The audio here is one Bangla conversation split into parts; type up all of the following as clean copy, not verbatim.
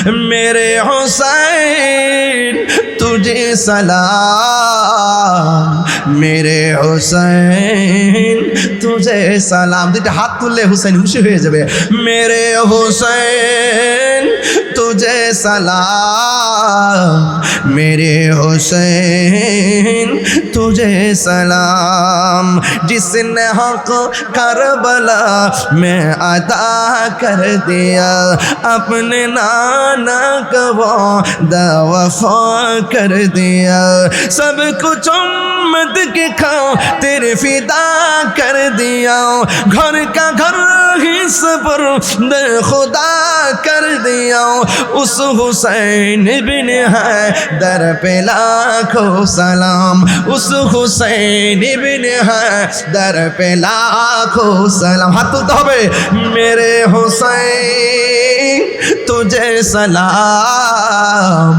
मेरे हुसैन तुझे सलाम, मेरे हुसैन तुझे सलाम। দুইটা হাত তুললে হুসেন খুশি হয়ে যাবে। मेरे हुसैन तुझे सलाम, मेरे हुसैन तुझे सलाम। जिसने हक करबला में अदा कर दिया, अपने नाना को वादा वफा कर दिया। सब कुछ उम्मत के खातिर फिदा कर दिया, घर का घर ही सबर खुदा कर दिया। उस हुसैन बिन हैदर पे लाखों सलाम, उस हुसैन बिन हैदर पे लाखों सलाम। हाथ तुलते হবে। मेरे हुसैन तुझे सलाम,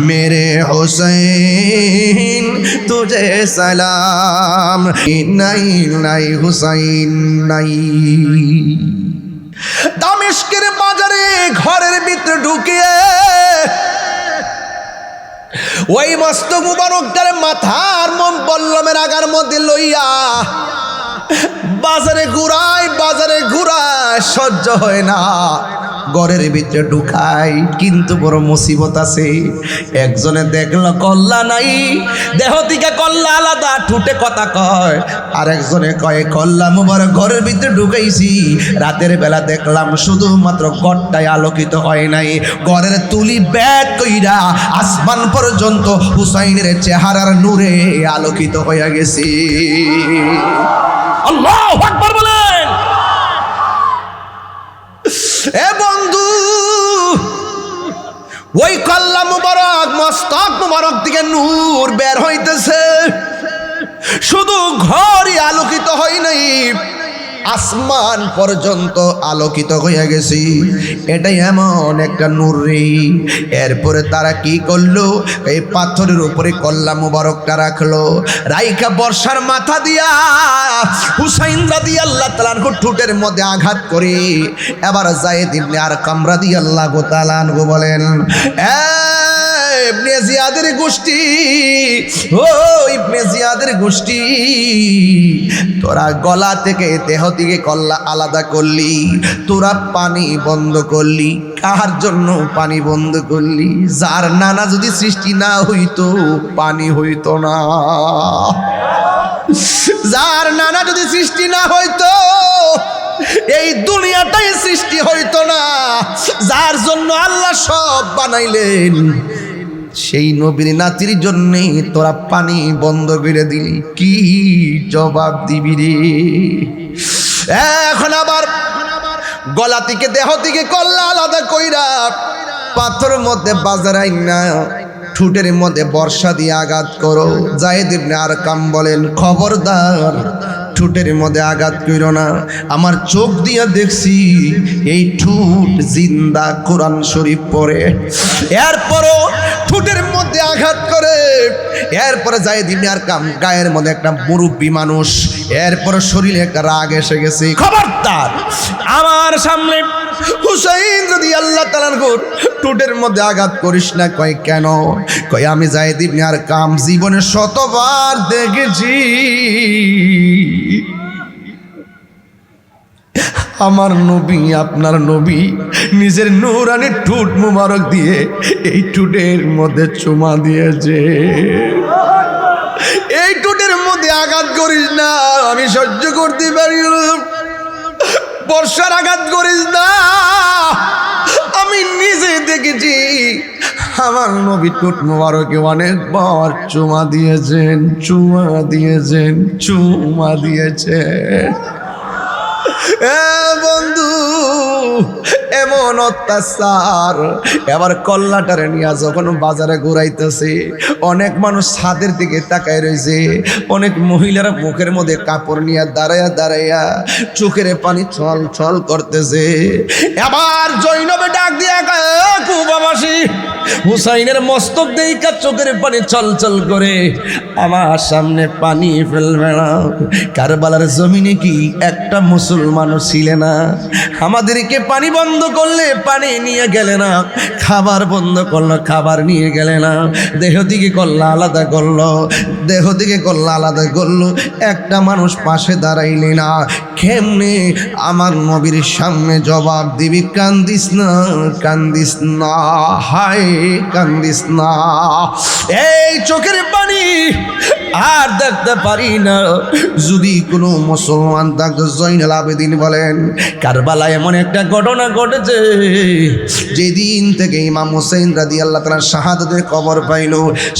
मेरे हुसैन तुझे सलाम। नहीं नहीं हुसैन नहीं। দামেস্কের বাজারে ঘরের ভিতরে ঢুকিয়ে ওই মস্তক মুবারকটার মাথার বল্লমের আগার মধ্যে লইয়া বাজারে ঘুরায় সহ্য হয় না, ঘরের ভিতরে ঢুকাই। কিন্তু বড় মুসিবত আছে। একজনে দেখলো কল্লা নাই, দেহ থেকে কল্লা আলাদা, ঠুটে কথা কয়। আর একজনে কয় কল্লা মুবারক ঘরের ভিতরে ঢুকাইছি, রাতের বেলা দেখলাম শুধুমাত্র ঘরটাই আলোকিত হয় নাই, ঘরের তুলি ব্যাগ কইরা আসমান পর্যন্ত হুসাইনের চেহারার নূরে আলোকিত হয়ে গেছে। আল্লাহু আকবার বলেন। এ বন্ধু, ওই কল্লা মুবারক মস্তক মুবারক থেকে নূর বের হইতেছে, শুধু ঘরই আলোকিত হয় নাই, আসমান পর্যন্ত আলোকিত হয়ে গেছে। এটাই এমন একটা নূর রে। এরপরে তারা কি করলো, এই পাথরের উপরে কল্লা মুবারকটা রাখলো, রাইখা বর্ষার মাথা দিয়া হুসাইন রাদিয়াল্লাহু তাআলা আনহু ঠোঁটের মধ্যে আঘাত করে এবার যায়েদ ইবনে আরকাম রাদিয়াল্লাহু তাআলা আনহু বলেন, ইবনে জিয়াদের গোষ্ঠী, ও ইবনে জিয়াদের গোষ্ঠী, তোরা গলা থেকে দেহ থেকে কল্লা আলাদা করলি, তোরা পানি বন্ধ করলি। কার জন্য পানি বন্ধ করলি? যার নানা যদি সৃষ্টি না হইতো পানি হইতো না, যার নানা যদি সৃষ্টি না হইতো এই দুনিয়াটাই সৃষ্টি হইতো না, যার জন্য আল্লাহ সব বানাইলেন সেই নবীর নাতির জন্য তোরা পানি বন্ধ করে দিলি, কি জবাব দিবি রে? এখন আবার গলা থেকে দেহ থেকে কল্লা আলাদা কইরা পাথরের মধ্যে বাজারাই না ঠোঁটের মধ্যে বর্ষা দিয়ে আঘাত করো। যায়েদ ইবনে আরকাম বলেন, খবরদার ঠোঁটের মধ্যে আঘাত কইরো না, আমার চোখ দিয়ে দেখছি এই ঠোঁট জিন্দা কোরআন শরীফ পড়ে। এরপরও ঠোঁটের মধ্যে আঘাত করে। এরপরে যায়েদ ইবনে আরকাম গায়ের মধ্যে একটা মুরব্বী মানুষ, এরপরে শরীরে একটা রাগ এসে গেছে। খবরদার আমার সামনে হুসাইন রাদিয়াল্লাহু তাআলা আনহুর ঠোঁটের মধ্যে আঘাত করিস না। কয় কেন? কয় আমি যায়েদ ইবনে আরকাম জীবনে শতবার দেখেছি আমার নবী, আপনার নবী নিজের নূরানি ঠোঁট মুবারক দিয়ে এই ঠোঁটের মধ্যে চুমা দিয়েছে। এই ঠোঁটের মধ্যে আঘাত করিস না, আমি সহ্য করতে পারি না। বর্ষার আঘাত করিস না, আমি নিজে দেখেছি আমার নবী ঠোঁট মুবারকে অনেকবার চুমা দিয়েছেন, চুমা দিয়েছেন, চুমা দিয়েছেন। বন্ধু, এমন অত্যাচার। এবার কল্লাটারে নিয়ে যখন বাজারে ঘুরাইতেছে, অনেক মানুষ ছাদের দিকে তাকায় রয়েছে, অনেক মহিলারা মুখের মধ্যে কাপড় নিয়ে দাঁড়াইয়া দাঁড়াইয়া চোখের পানি ছল ছল করতেছে। এবার জৈনবে ডাক দিয়া কুবাবাসী, হুসাইনের মস্তক দেইকা চোখের পানি চলচল করে আমার সামনে পানি ফেলবে না। কারবালার জমিনে কি একটা মুসলমানও ছিলে না? আমাদেরকে পানি বন্ধ করলে পানি নিয়ে গেলে না, খাবার বন্ধ করলো খাবার নিয়ে গেলে না, দেহ দিকে করলো আলাদা করলো, দেহ দিকে করলো আলাদা করলো, একটা মানুষ পাশে দাঁড়াইলে না। কেমনে আমার নবীর সামনে জবাব দিবি? কান্দিস না, কান্দিস না, হায় কান্দিস না। এই চোখের পানি আর দেখতে পারি না। যদি কোনো মুসলমান থাকতো, জয়নুল আবেদিন বলেন কারবালায় এমন একটা ঘটনা ঘটেছে, যেদিন থেকে ইমাম হুসাইন রাদিয়াল্লাহু তাআলা শাহাদাতের খবর পাইল,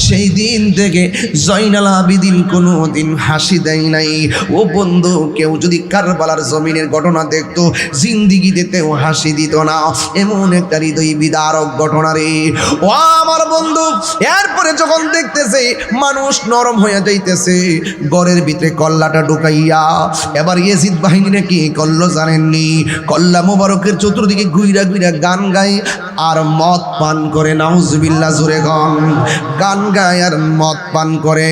সেই দিন থেকে জয়নুল আবেদিন কোনো দিন হাসি দেয় নাই। ও বন্ধু, কেউ যদি কারবালার জমিনের ঘটনা দেখতো, জিন্দিগি দিতেও হাসি দিত না। এমন একটা হৃদয় বিদারক ঘটনা রে ও আমার বন্ধু। এরপরে যখন দেখতেছে মানুষ নরম হয়ে যাইতেছে, ঘরের ভিতরে কল্লাটা ঢুকাইয়া এবার ইয়াজিদ বাহিনী কি করলো জানেননি? কল্লা মোবারকের চতুর্দিকে ঘুইরা ঘুইরা গান গায় আর মদ পান করে। নাউজুবিল্লাহ, জোরে গান গায় আর মদ পান করে।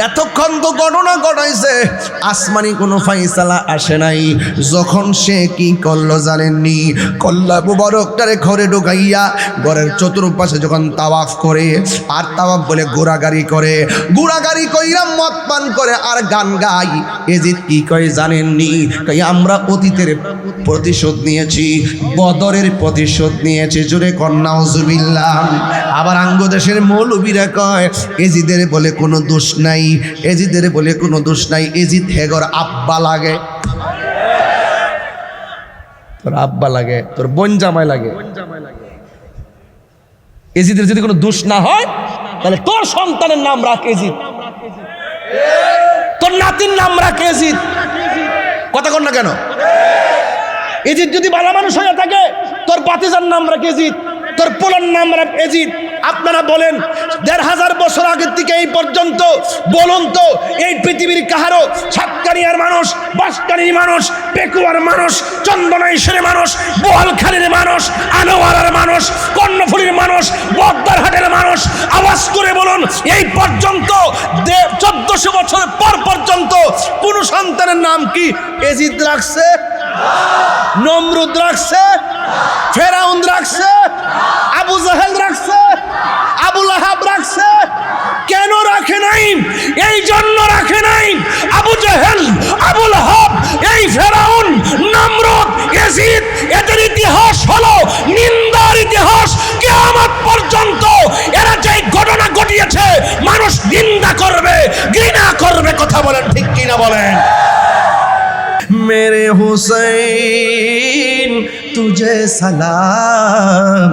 এতক্ষণ তো ঘটনা ঘটাইছে, আসমানি কোনো ফাইসালা আসে নাই। যখন সে কি করলো জানেননি? কল্লা মোবারকটারে ঘরে ঢুকাইয়া ঘরের চতুর্পাশে যখন তাওয়াফ করে, আর তাওয়াফ বলে ঘোরাগাড়ি করে, ঘোরাগাড়ি কইরা মদ পান করে আর গান গাই। এজিদ কি কয় জানেননি? কই আমরা অতীতের প্রতিশোধ নিয়েছি, বদরের প্রতিশোধ নিয়েছি। জোরে নাউজুবিল্লাহ। আবার আঙ্গদেশের মৌলবীরা কয় এজিদের বলে কোনো দোষ নাই, এজিদের বলে কোনো দোষ নাই, এজিদ হেগর আব্বা লাগে। তোর আব্বা লাগে, তোর বোন জামাই লাগে। এজিদের যদি কোনো দোষ না হয়, তাহলে তোর সন্তানের নাম রাখ এজিদ, তোর নাতির নাম রাখ এজিদ। কথা কন না কেন? এজিদ যদি ভালো মানুষ হয়ে থাকে, তোর বাতিজার নাম রাখ এজিদ, তোর পোলার নাম রাখ এজিদ। আপনারা বলেন ১৫০০ বছর আগের থেকে এই পর্যন্ত বলুন তো, এই পৃথিবীর কাহারো সাতকানিয়ার মানুষ, বাঁশকানির মানুষ, পেকুয়ার মানুষ, চন্দনাইশের মানুষ, বোয়ালখালীর মানুষ, আনোয়ারার মানুষ, কর্ণফুলীর মানুষ, বদ্দারহাটের মানুষ আওয়াজ করে বলুন, এই পর্যন্ত ১৪০০ বছর পর পর্যন্ত কোন সন্তানের নাম কি এজিদ রাখছে? নমরুদ রাখছে? ফেরাউন রাখছে? আবু জাহেল রাখছে? আবু লাহাব রাখছে? কেন রাখে নাই? এই জন্য রাখে নাই, আবু জাহেল, আবু লাহাব, এই ফেরাউন, নমরুদ, ইয়াজিদ, এদের ইতিহাস হলো নিন্দার ইতিহাস। কিয়ামত পর্যন্ত এরা যে ঘটনা ঘটিয়েছে মানুষ নিন্দা করবে, ঘৃণা করবে। কথা বলেন ঠিক কিনা বলেন? मेरे हुसैन तुझे सलाम,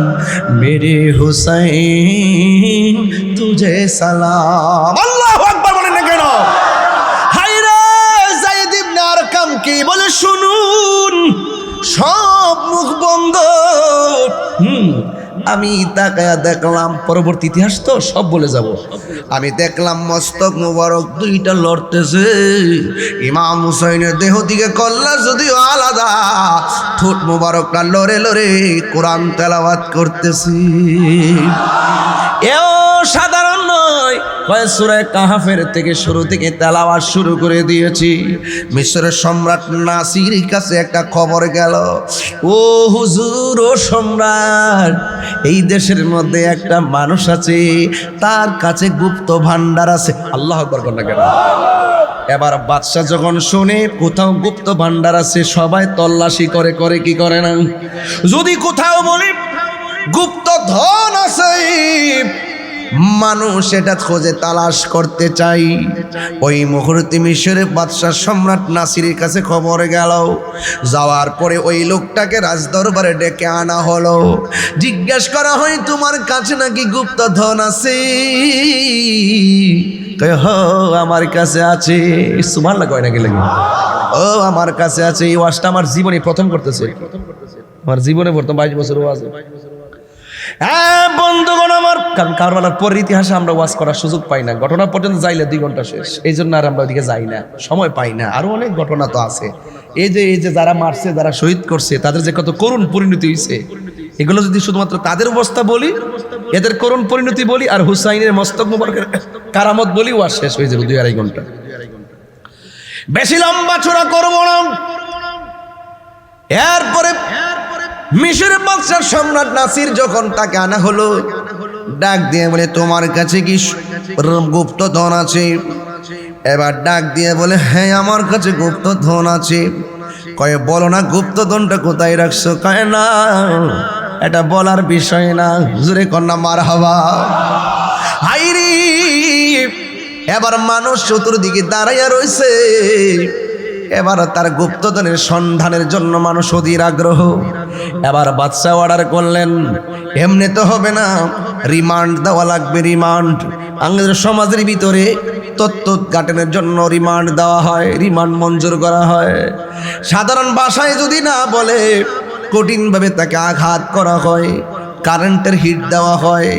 मेरे हुसैन तुझे सलाम। আল্লাহু আকবার বলেন না কেন? হায়রে যায়েদ ইবনে আরকাম কি বলে শুনুন, সব মুখ বন্ধ। আমি তাকায়া দেখলাম, পরবর্তী ইতিহাস তো সব বলে যাব। আমি দেখলাম মস্তক মুবারক দুইটা লড়তেছে। ইমাম হুসাইনের দেহ দিকে কল্লা যদিও আলাদা, ঠোঁট মুবারকটা লড়ে লড়ে কোরআন তেলাওয়াত করতেছে। এও সাধারণ নয়, সূরা কাহাফের থেকে শুরু থেকে তেলাওয়াত শুরু করে দিয়েছি। মিশরের সম্রাট নাসিরের কাছে একটা খবর গেল, ও হুজুর, ও সম্রাট, এই দেশের মধ্যে একটা মানুষ আছে, তার কাছে গুপ্ত ভান্ডার আছে। আল্লাহু আকবার বলেন না কেন? এবার বাদশা যখন শুনে কোথাও গুপ্ত ভান্ডার আছে, সবাই তল্লাশি করে, করে কি করে না? যদি কোথাও বলি গুপ্ত ধন আছে, মানুষ এটা খোঁজে তালাশ করতে চাই। ওই মুহূর্তে মিশরের বাদশা সম্রাট নাসিরের কাছে খবর গেল। যাওয়ার পরে ওই লোকটাকে রাজদরবারে ডেকে আনা হলো। জিজ্ঞেস করা হয়, তোমার কাছে নাকি গুপ্ত ধন আছে? আমার কাছে আছে। সুবহানাল্লাহ কয় নাকি লাগে? ও আমার কাছে আছে। এই ওয়াজটা আমার জীবনে প্রথম করতেছে, আমার জীবনে প্রথম 22 বছর ওয়াজ। হ্যাঁ বন্ধুগণ আমার, কারণ কারবালার পরের ইতিহাসে আমরা ওয়াজ করার সুযোগ পাই না। ঘটনা পর্যন্ত যাইলে 2 ঘন্টা শেষ, এই জন্য আর আমরা ওইদিকে যাই না, সময় পাই না। আরো অনেক ঘটনা তো আছে। এই যে যারা মারছে, যারা শহীদ করছে, তাদের যে কত করুণ পরিণতি হয়েছে, এগুলো যদি শুধুমাত্র তাদের অবস্থা বলি এদের করুণ পরিণতি বলি আর হুসাইনের মস্তক মুবারকের কারামত বলি, ওয়াজ শেষ হয়ে যাবে 2-2.5 ঘন্টা। বেশি লম্বা চড়া করবো না। এরপরে মিশরের বাদশাহ সম্রাট নাসির যখন তাকে আনা হলো, ডাক দিয়ে বলে তোমার কাছে কি গুপ্তধন আছে? এবার ডাক দিয়ে বলে হ্যাঁ আমার কাছে গুপ্তধন আছে। কয়ে বলো না গুপ্তধনটা কোথায় রাখছো? কয়ে না এটা বলার বিষয় না। জোরে কন্যা মারহাবা। হাইরি এবার মানুষ চতুর্দিকে দাঁড়াইয়া রয়েছে। এবার তার গুপ্তধনের সন্ধানের জন্য মানুষ অধীর আগ্রহ। এবার বাদশা অর্ডার করলেন এমনি তো হবে না, রিমান্ড দেওয়া লাগবে। রিমান্ড আমাদের সমাজের ভিতরে তথ্য উদ্ঘাটনের জন্য রিমান্ড দেওয়া হয়, রিমান্ড মঞ্জুর করা হয়। সাধারণ ভাষায় যদি না বলে কঠিনভাবে তাকে আঘাত করা হয়, কারেন্টের হিট দেওয়া হয়,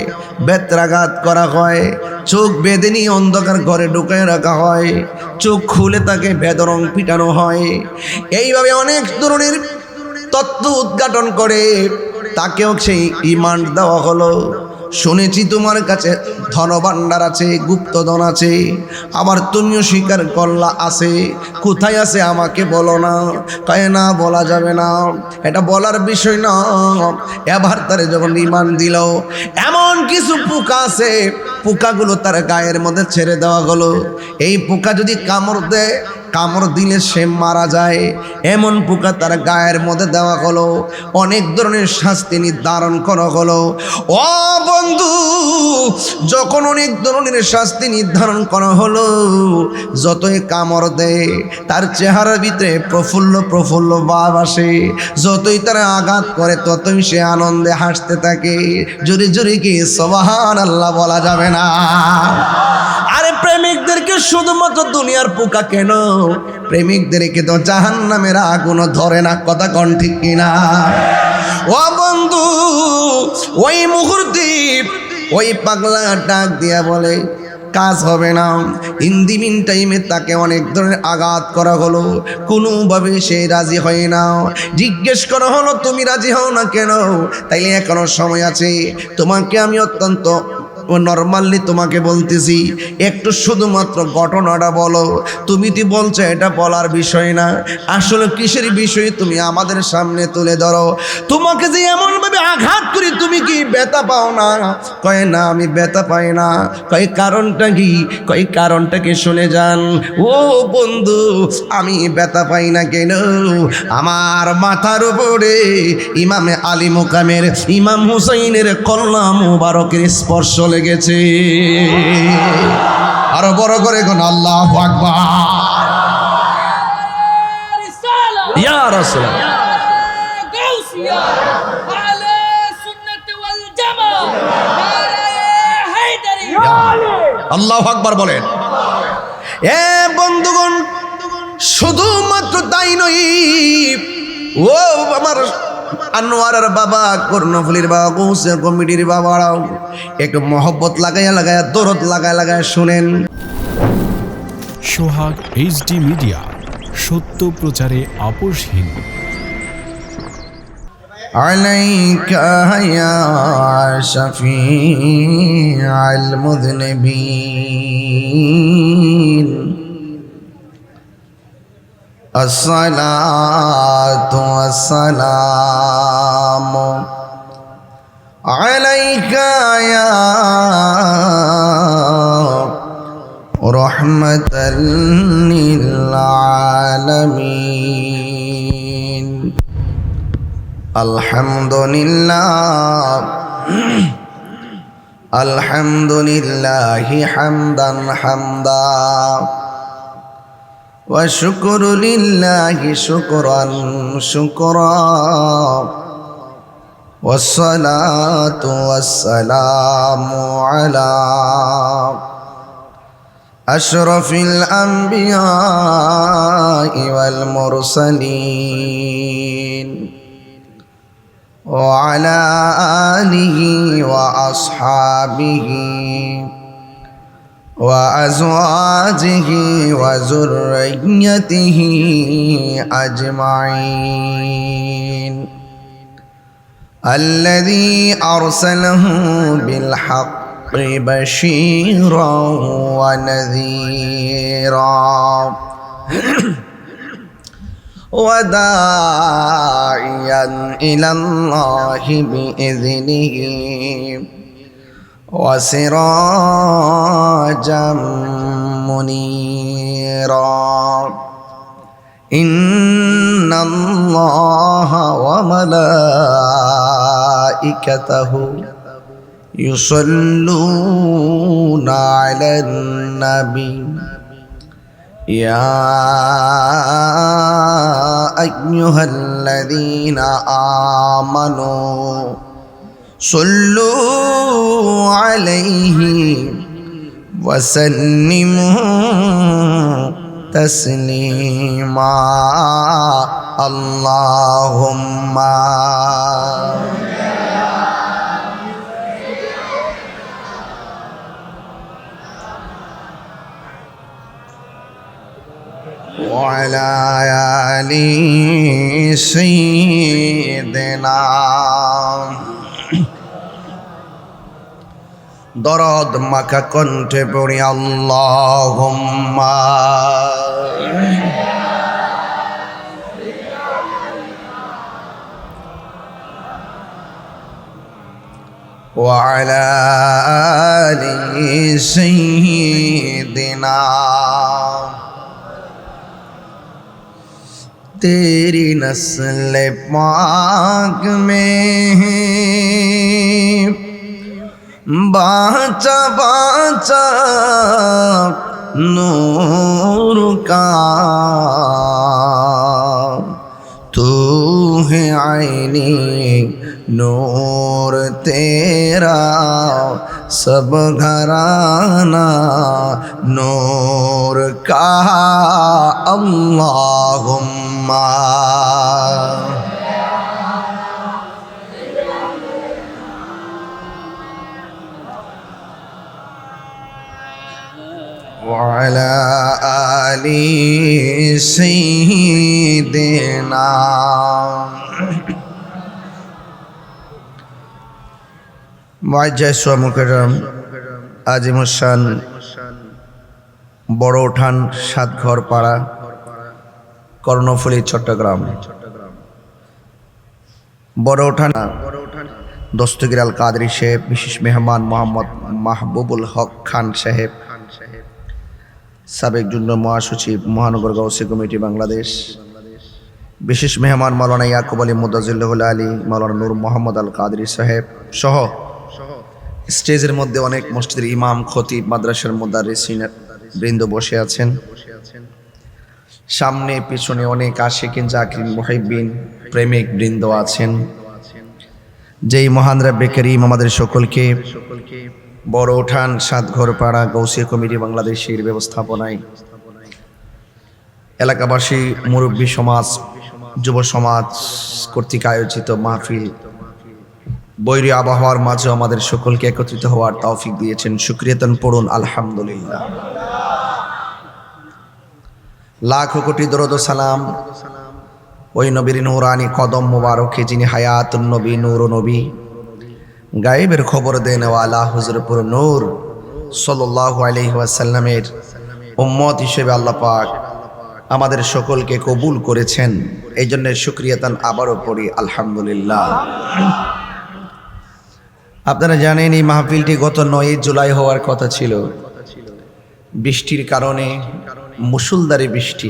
বেত্রাঘাত করা হয়, চোখ বেঁধে নিয়ে অন্ধকার ঘরে ঢুকায় রাখা হয়, চোখ খুলে তাকে বেদরং পিটানো হয়। এইভাবে অনেক ধরনের তথ্য উদ্ঘাটন করে তাকেও সেই রিমান্ড দেওয়া হলো। শুনেছি তোমার কাছে ধনভাণ্ডার আছে, গুপ্তধন আছে, আবার তুমিও স্বীকার করলা আছে। কোথায় আছে আমাকে বলো না। কয় না বলা যাবে না, এটা বলার বিষয় না। এবার তারে যখন রিমান্ড দিল, এমন কিছু পোকা আছে, পোকাগুলো তার গায়ের মধ্যে ছেড়ে দেওয়া হলো। এই পোকা যদি কামড় দেয়, কামড় দিলে সে মারা যায়, এমন পোকা তার গায়ের মধ্যে দেওয়া হলো। অনেক ধরনের শাস্তি নির্ধারণ করা হলো। ও বন্ধু, যখন অনেক ধরনের শাস্তি নির্ধারণ করা হলো, যতই কামড় দেয় তার চেহারার ভিতরে প্রফুল্ল প্রফুল্ল ভাব আসে, যতই তারা আঘাত করে ততই সে আনন্দে হাসতে থাকে। জোরে জোরে কি সুবহানাল্লাহ বলা যাবে না? আরে প্রেমিকদেরকে শুধুমাত্র দুনিয়ার পোকা কেন, প্রেমিকদেরকে তো জাহান্নামের আগুনও ধরে না। কথা কোন ঠিক কিনা? ও বন্ধু, ওই মুহূর্তে ওই পাগলা ডাক দিয়া বলে কাজ হবে না। ইন দি মিন টাইমে তাকে অনেক ধরনের আঘাত করা হলো, কোনোভাবে সে রাজি হয় না। জিজ্ঞেস করা হলো তুমি রাজি হও না কেন? তাইলে এখনো সময় আছে, তোমাকে আমি অত্যন্ত নর্মালি তোমাকে বলতেছি, একটু শুধুমাত্র ঘটনাটা বলো। তুমি তো বলছো এটা বলার বিষয় না, আসলে কিসের বিষয় তুমি আমাদের সামনে তুলে ধরো। তোমাকে যে এমনভাবে আঘাত করি তুমি কি ব্যথা পাও না? কয় না আমি ব্যথা পাই না। কয় কারণটা কি? কয় কারণটাকে শুনে যান। ও বন্ধু, আমি ব্যথা পাই না কেন? আমার মাথার উপরে ইমামে আলী মুকামের ইমাম হুসাইনের কল্লা মুবারকের স্পর্শ লেগেছে। আরো বড় করে কোন আল্লাহু আকবার। ইয়া রাসূলুল্লাহ, আল্লাহু আকবার বলেন। এ বন্ধুগণ, শুধুমাত্র তাই নয়, ও আমার আনোয়ারের বাবা, কর্ণফুলির বাবা, গৌসে কমিটির বাবারাও একটু মহব্বত লাগাইয়া লাগাইয়া দরদ লাগায় লাগায় শুনেন। সোহাগ এইচডি মিডিয়া, সত্য প্রচারে আপোষহীন। আলাইকা ইয়া শাফিআল মুযনিবিন, আসসালাতু ওয়াসসালামু আলাইকা ইয়া রাহমাতাল লিল আলামিন। আলহামদুলিল্লাহ, আলহামদুলিল্লাহি হামদান হামদা ওয়া শুকরু লিল্লাহি শুকরান শুকরা, ওয়াসসালাতু ওয়াসসালামু আলা আশরাফিল আমবিয়াই ওয়াল মুরসালিন ওয়া আলা আলিহি ওয়া আসহাবিহি ওয়া আজওয়াজিহি ওয়া যুররিয়্যাতিহি আজমাইন। الذي أرسله بالحق بشيرا ونذيرا وداعيا إلى الله بإذنه وسراجا منيرا إن الله وملائكته يصلون على النبي يا أيها الذين آمنوا صلوا عليه وسلموا تسليما اللهم وعلى آل سيدنا দরদ মাখা কণ্ঠে পড়ি আল্লাহুম্মা وعلى آل سيدنا तेरी नस्ल पाक में बाचा बाचा नूर का तू है आईनी नूर तेरा सब घराना नूर का अल्लाहुम्मा وعلى آل سيدنا মুআজ্জাজ ওয়া মুকাররম আজিমুশান বড় উঠান সাতঘর পাড়া কর্ণফুলী চট্টগ্রাম বড় উঠান দস্তগীর আল কাদরি সাহেব বিশেষ মেহমান মোহাম্মদ মাহবুবুল হক খান সাহেব সাবেক যুগ্ম মহাসচিব মহানগর গাউসী কমিটি বাংলাদেশ বিশেষ মেহমান মাওলানা ইয়াকুব আলী মুদাজিল্লাহুল আলী মাওলানা নূর মোহাম্মদ আল কাদরি সাহেব সহ স্টেজের মধ্যে অনেক মসজিদের ইমাম খতিব মাদ্রাসার মুদাররিসিন বৃন্দ বসে আছেন সামনে পিছনে অনেক আশিকিন জাকিরিন মুহিব্বিন প্রেমিক বৃন্দ আছেন যেই মহান রব্বে করিম আমাদের সকলকে বড় উঠান সাতঘর পাড়া গাউসী কমিটি বাংলাদেশের ব্যবস্থাপনায় এলাকাবাসী মুরব্বী সমাজ যুব সমাজ কর্তৃক আয়োজিত মাহফিল বৈরী আবহাওয়ার মাঝে আমাদের সকলকে একত্রিত হওয়ার তৌফিক দিয়েছেন শুকরিয়াতান পড়ুন আলহামদুলিল্লাহ লাখো কোটি দরুদ ও সালাম ওই নবীর নূরানি কদম মোবারকে যিনি হায়াতুন নবী নূর নবী গায়েবের খবর দেনওয়ালা হুজুরপুর নূর সাল্লাল্লাহু আলাইহি ওয়াসাল্লামের উম্মত হিসেবে আল্লাহ পাক আমাদের সকলকে কবুল করেছেন এই জন্য শুকরিয়াতান আবারও পড়ি আলহামদুলিল্লাহ আপনারা জানেন এই মাহফিলটি গত 9 জুলাই হওয়ার কথা ছিল বৃষ্টির কারণে মুষলধারে বৃষ্টি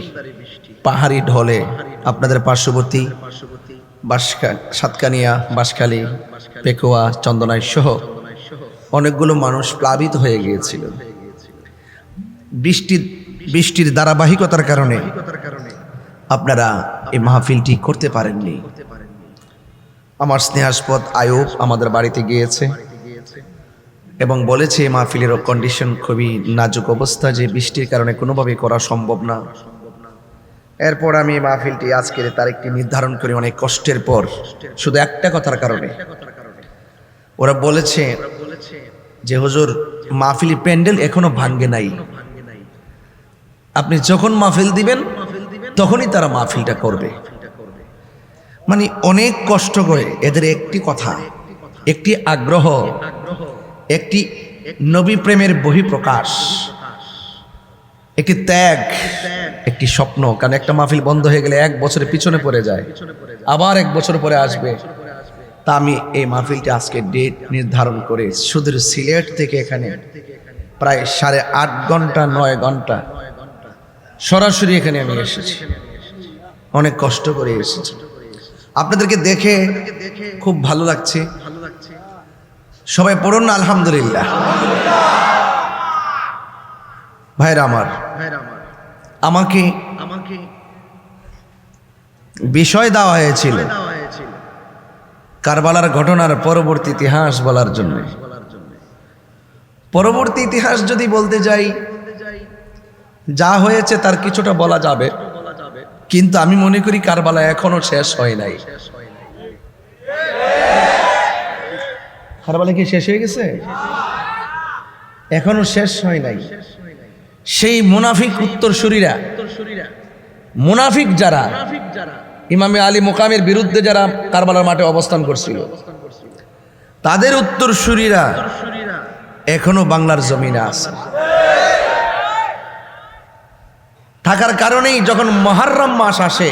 পাহাড়ি ঢলে আপনাদের পার্শ্ববর্তী সাতকানিয়া বাঁশখালী পেকুয়া চন্দনাই সহ অনেকগুলো মানুষ প্লাবিত হয়ে গিয়েছিল বৃষ্টির ধারাবাহিকতার কারণে আপনারা এই মাহফিলটি করতে পারেননি আমার স্নেহাস্পদ আয়ুব আমাদের বাড়িতে গিয়েছে এবং বলেছে এই মাহফিলের কন্ডিশন খুবই নাজুক অবস্থা যে বৃষ্টির কারণে কোনোভাবে করা সম্ভব না এরপর আমি এই মাহফিলটি আজকের তারিখটি নির্ধারণ করি অনেক কষ্টের পর শুধু একটা কথার কারণে ওরা বলেছে যে হুজুর মাহফিলি প্যান্ডেল এখনো ভাঙ্গে নাই আপনি যখন মাহফিল দিবেন তখনই তারা মাহফিলটা করবে মানে অনেক কষ্ট করে এদের একটি কথা, একটি আগ্রহ, একটি নবী প্রেমের বহিঃপ্রকাশ, একটি ত্যাগ, একটি স্বপ্ন। কারণ একটা মাহফিল বন্ধ হয়ে গেলে 1 বছরের পিছনে পড়ে যায়, আবার 1 বছর পরে আসবে। তা আমি এই মাহফিলটি আজকে ডেট নির্ধারণ করে শুধু সিলেট থেকে এখানে প্রায় 8.5 ঘন্টা 9 ঘন্টা সরাসরি এখানে আমি এসেছি, অনেক কষ্ট করে এসেছি। আপনাদেরকে দেখে খুব ভালো লাগছে। সবাই পড়ুন না আলহামদুলিল্লাহ। ভাইরা আমার, আমাকে বিষয় দেওয়া হয়েছিল কারবালার ঘটনার পরবর্তী ইতিহাস বলার জন্য। পরবর্তী ইতিহাস যদি বলতে যাই, যা হয়েছে তার কিছুটা বলা যাবে, কিন্তু আমি মনে করি কারবালা এখনো শেষ হয় নাই। কারবালা কি শেষ হয়ে গেছে? এখনো শেষ হয় নাই। সেই মুনাফিক উত্তরসূরিরা, মুনাফিক যারা ইমামে আলী মুকামের বিরুদ্ধে যারা কারবালার মাঠে অবস্থান করছিল, তাদের উত্তরসূরিরা এখনো বাংলার জমিনে আছে। থাকার কারণেই যখন মুহররম মাস আসে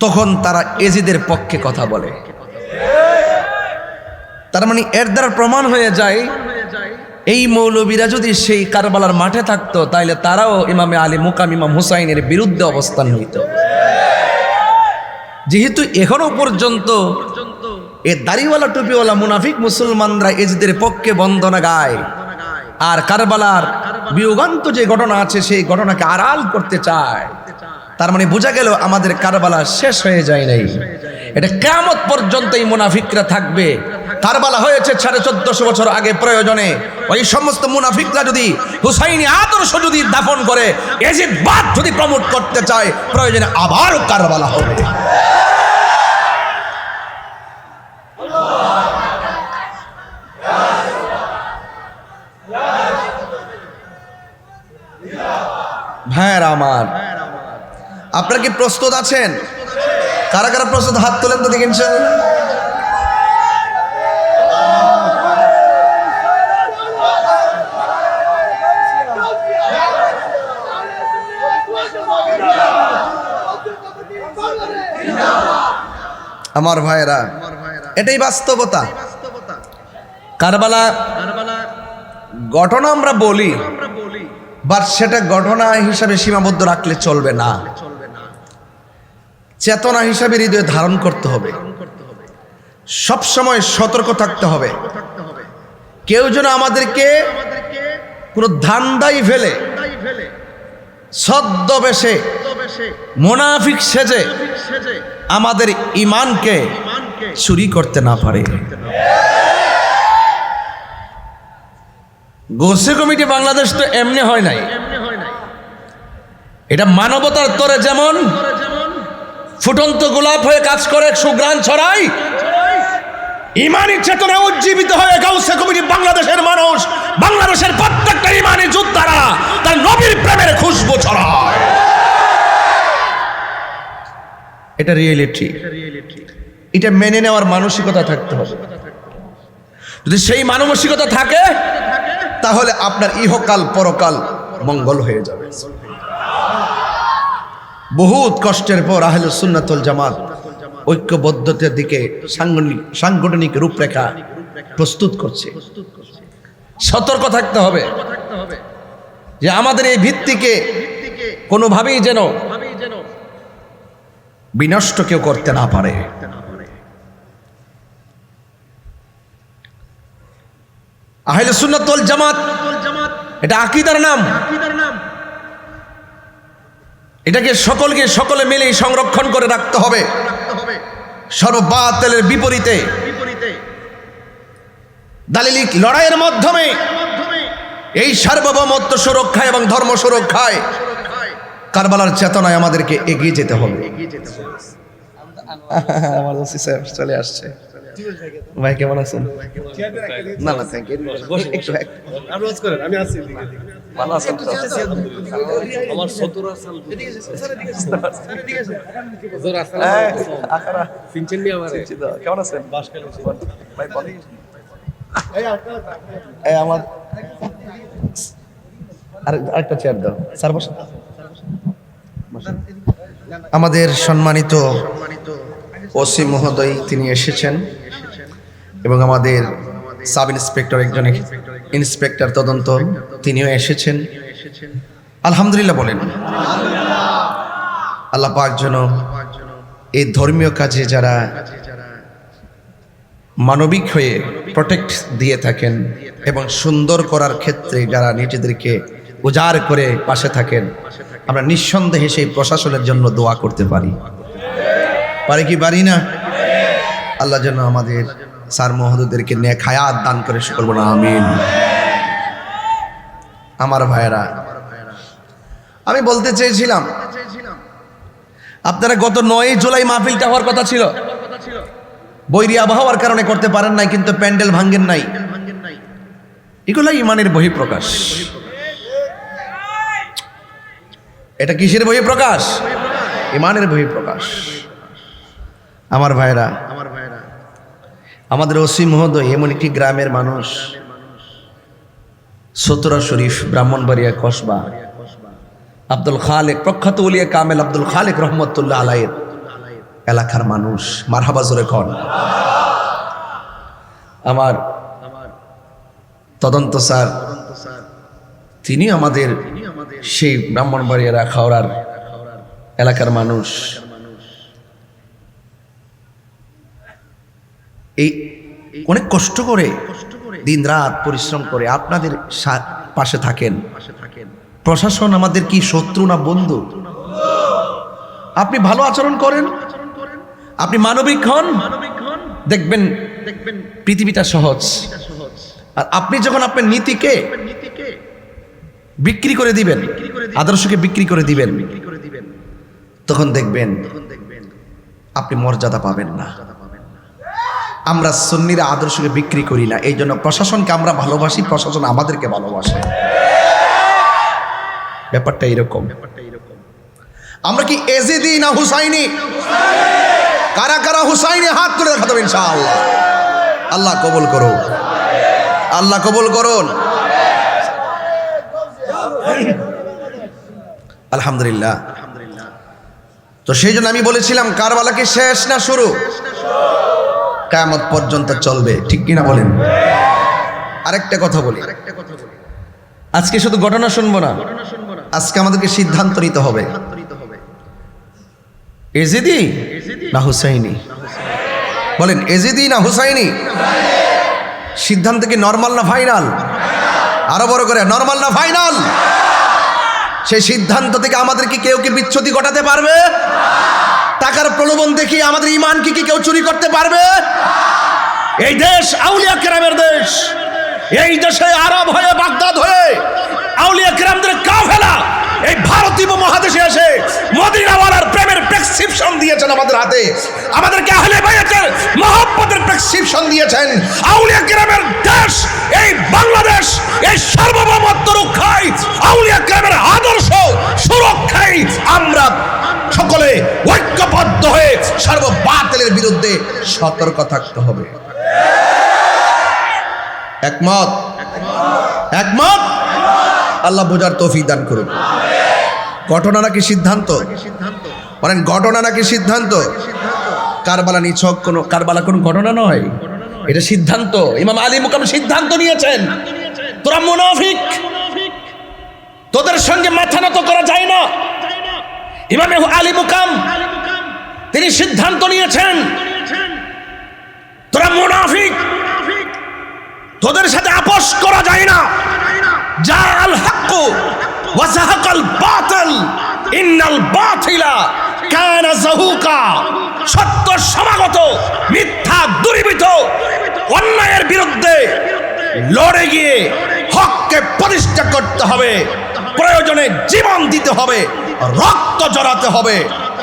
তখন তারা এজিদের পক্ষে কথা বলে। তার মানে এর দ্বারা প্রমাণ হয়ে যায় এই মৌলবীরা যদি সেই কারবালার মাঠে থাকতো তাহলে তারাও ইমামে আলী মুকাম ইমাম হুসাইনের বিরুদ্ধে অবস্থান নিত। যেহেতু এখনো পর্যন্ত এ দাড়িওয়ালা টুপিওয়ালা মুনাফিক মুসলমানরা এজিদের পক্ষে বন্দনা গায় আর কারবালার বিয়োগান্ত যে ঘটনা আছে সেই ঘটনাকে আড়াল করতে চায়, তার মানে বোঝা গেল আমাদের কারবালা শেষ হয়ে যায় নাই। এটা কিয়ামত পর্যন্ত এই মুনাফিকরা থাকবে। কারবালা হয়েছে 1450 বছর আগে, প্রয়োজনে ওই সমস্ত মুনাফিকরা যদি হুসাইনি আদর্শ যদি দাফন করে, এজিদবাদ যদি প্রমোট করতে চায়, প্রয়োজনে আবারও কারবালা হবে। ভাইরা আমার, আপনারা কি প্রস্তুত আছেন? কারা কারা প্রস্তুত হাত তোলেন তো দেখি ইনশাআল্লাহ। আমার ভাইরা, এটাই বাস্তবতা। কারবালা ঘটনা আমরা বলি, বাট সেটা ঘটনা হিসাবে সীমাবদ্ধ রাখলে চলবে না। চেতনা হিসাবে হৃদয়ে ধারণ করতে হবে, সব সময় সতর্ক থাকতে হবে। কেউ যেন আমাদেরকে কোনো ধান্দাই ফেলে ছদ্মবেশে মুনাফিক সেজে আমাদের ঈমানকে চুরি করতে না পারে। গোসে কমিটি বাংলাদেশ তো এমনি হয় নাই, এটা মানবতার তরে যেমন ফুটন্ত গোলাপ হয়ে কাজ করে, সুগ্রাণ ছড়ায়, ইমানি চেতনা উজ্জীবিত হয়ে গাউসে কমিটি বাংলাদেশের মানুষ, বাংলাদেশের প্রত্যেকটা ইমানি যোদ্ধারা তার নবীর প্রেমের খুশবু ছড়ায়। এটা রিয়েলিটি, এটা মেনে নেওয়ার মানসিকতা থাকতে হবে। যদি সেই মানসিকতা থাকে তাহলে আপনার ইহকাল পরকাল মঙ্গল হয়ে যাবে। বহুত কষ্টের পর আহলে সুন্নাত ওয়াল জামাত ঐক্যবদ্ধতার দিকে সাংগঠনিক রূপরেখা প্রস্তুত করছে। সতর্ক থাকতে হবে যে আমাদের এই ভিত্তিকে কোনোভাবেই যেন বিনষ্ট কেউ করতে না পারে। আহলে সুন্নাত ওয়াল জামাত এটা আকীদার নাম, এটাকে সকলে মিলেই সংরক্ষণ করে রাখতে হবে। সর্ববাতিলের বিপরীতে দালিলিক লড়াইয়ের মাধ্যমে এই সার্বভৌমত্ব সুরক্ষা এবং ধর্ম সুরক্ষায় কারবালার চেতনায় আমাদেরকে এগিয়ে যেতে হবে। আমার ওসি সাহেব চলে আসছে। ভাই কেমন আছেন? না না থ্যাংক ইউ। একটু ভালো আছেন তো? আমার সত্তর আসাল সিনচেন নি আমারে কেমন আছেন? ভাই বলেন। এই আমার আরেকটা চেয়ার দাও স্যার, বসেন। আমাদের সম্মানিত ওসি মহোদয় তিনি এসেছেন এবং আমাদের সাব ইন্সপেক্টর একজন ইন্সপেক্টর তদন্ত তিনিও এসেছেন। আলহামদুলিল্লাহ বলেন। আল্লাহ পাক যেন এই ধর্মীয় কাজে যারা মানবিক হয়ে প্রোটেক্ট দিয়ে থাকেন এবং সুন্দর করার ক্ষেত্রে যারা নিজেদেরকে উজাড় করে পাশে থাকেন, আমরা নিঃসন্দেহে সেই প্রশাসনের জন্য দোয়া করতে পারি কি পারি না? আল্লাহ যেন আমাদের স্যার মহোদয়দেরকে নেক হায়াত দান করে করবো না, আমিন। আমার ভাইয়েরা, আমি বলতে চেয়েছিলাম আপনারা গত 9 জুলাই মাহফিলটা হওয়ার কথা ছিল, বৈরী আবহাওয়ার কারণে করতে পারেন নাই, কিন্তু প্যান্ডেল ভাঙ্গেন নাই। এগুলো ইমানের বহিঃপ্রকাশ। এটা কিসের বহিঃপ্রকাশ? ইমানের বহিঃপ্রকাশ। আমার ভাইরা, আমাদের ওসি মহোদয় এমন একটি গ্রামের মানুষ, সতরা শরীফ, ব্রাহ্মণবাড়িয়া কসবা, আব্দুল খালেক, প্রখ্যাত উলিয়া কামেল আব্দুল খালেক রহমতুল্লাহ আলাইহির এলাকার মানুষ। মারহাবা জোরে কন। আমার তদন্ত স্যার তিনি আমাদের সেই ব্রাহ্মণবাড়িয়া খাওড়ার এলাকার মানুষ। এই অনেক কষ্ট করে দিন রাত পরিশ্রম করে আপনাদের পাশে থাকেন। প্রশাসন আমাদের কি শত্রু না বন্ধু? আপনি ভালো আচরণ করেন, আপনি মানবিক হন, দেখবেন পৃথিবীটা সহজ। আর আপনি যখন আপনার নীতিকে বিক্রি করে দিবেন, আদর্শকে বিক্রি করে দিবেন, তখন দেখবেন আপনি মর্যাদা পাবেন না। আমরা সুন্নিরা আদর্শকে বিক্রি করি না, এই জন্য প্রশাসনকে আমরা ভালোবাসি, প্রশাসন আমাদেরকে ভালোবাসে। ব্যাপারটা এরকম। আমরা কি এজিদি না হুসাইনি? কারা কারা হুসাইনি হাত তুলে দেখাতে হবে ইনশাআল্লাহ। আল্লাহ কবুল করুন, আল্লাহ কবুল করুন। আলহামদুলিল্লাহ। তো সেই জন্য আমি বলেছিলাম কারবালা কি শেষ না শুরু? কিয়ামত পর্যন্ত চলবে, ঠিক কিনা বলেন? আরেকটা কথা বলি, আজকে শুধু ঘটনা শুনবো না, আজকে আমাদেরকে সিদ্ধান্ত নিতে হবে। এজিদি না হুসাইনি? বলেন, এজিদি না হুসাইনি? সিদ্ধান্ত কি নরমাল না ফাইনাল? আরো বড় করে, নরমাল না ফাইনাল? সেই সিদ্ধান্ত থেকে আমাদের কি কেউ কি বিচ্যুতি ঘটাতে পারবে? টাকার প্রলোভন দেখিয়ে আমাদের ঈমান কি কেউ চুরি করতে পারবে? এই দেশ আউলিয়া কেরামের দেশ। এই দেশে আরব হয়ে, বাগদাদ হয়ে আউলিয়া কেরামদের কাফেলা এই ভারতীয় মহাদেশে এসে মদিনাওয়ালার প্রেমের প্রেসক্রিপশন দিয়েছেন আমাদের হাতে। আমাদেরকে আহলে বাইতের মহব্বতের প্রেসক্রিপশন দিয়েছেন। আউলিয়া কেরামের দেশ এই বাংলাদেশ, এই সার্বভৌমত্ব রক্ষায়, আউলিয়া কেরামের আদর্শ সুরক্ষায় আমরা সকলে ঐক্যবদ্ধ হয়ে সর্ববাতিলের বিরুদ্ধে সতর্ক থাকতে হবে। একমত? একমত? আল্লাহ বোঝার তৌফিক দান করুন। ঘটনা নাকি সিদ্ধান্ত? বলেন, ঘটনা নাকি সিদ্ধান্ত? কারবালা নিছক কোনো, কারবালা কোনো ঘটনা নয়, এটা সিদ্ধান্ত। ইমাম আলী মুকাম সিদ্ধান্ত নিয়েছেন, তোরা মুনাফিক, তোদের সঙ্গে মাথা নত করা যায় না। ইমাম আলী মুকাম তিনি সিদ্ধান্ত নিয়েছেন, তোরা মুনাফিক, তোদের সাথে আপোষ করা যায় না। জাআল হাক্কু ওয়া যাহাকাল বাতিল ইন্নাল বাতিলা কানা যাহুকা। সত্য সমাগত, মিথ্যা দূরীভূত, অন্যায়ের বিরুদ্ধে লড়ে গিয়ে হককে প্রতিষ্ঠা করতে হবে, প্রয়োজনে জীবন দিতে হবে, রক্ত জড়াতে হবে।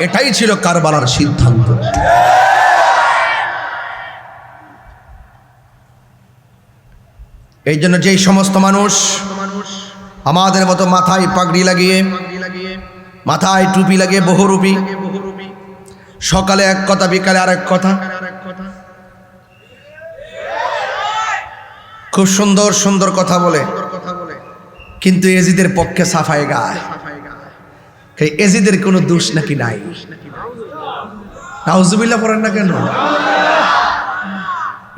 এটাই ছিল কারবালার সিদ্ধান্ত। এই জন্য যেই সমস্ত মানুষ আমাদের মতো মাথায় পাগড়ি লাগিয়ে, মাথায় টুপি লাগিয়ে, বহুরূপী, সকালে এক কথা বিকালে আরেক কথা, খুব সুন্দর সুন্দর কথা বলে, কিন্তু এজিদের পক্ষে সাফাই গায়। এজিদের কোনো দোষ নাকি নাই? নাউজুবিল্লাহ পড়েন না কেন?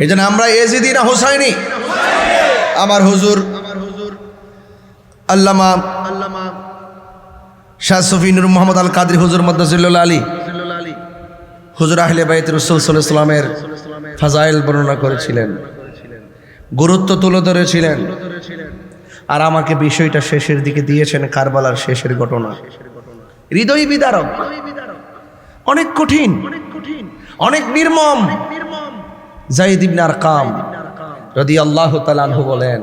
এই জন্য আমরা এজিদি না হোসাইনি? আমার হুজুর আল্লামা শাহ সুফি নূর মোহাম্মদ আল কাদরি হুজুর মাদ্দাজিল্লাহ আলী হুজুর আহলে বাইত রাসূল সাল্লাল্লাহু আলাইহি ওয়াসাল্লামের ফাজাইল বর্ণনা করেছিলেন, গুরুত্ব তুলে ধরেছিলেন, আর আমাকে বিষয়টা শেষের দিকে দিয়েছেন কারবালার শেষের ঘটনা। হৃদয় বিদারক, অনেক কঠিন, অনেক নির্মম। যায়েদ ইবনে আরকাম রাদিয়াল্লাহু তাআলা আনহু বলেন,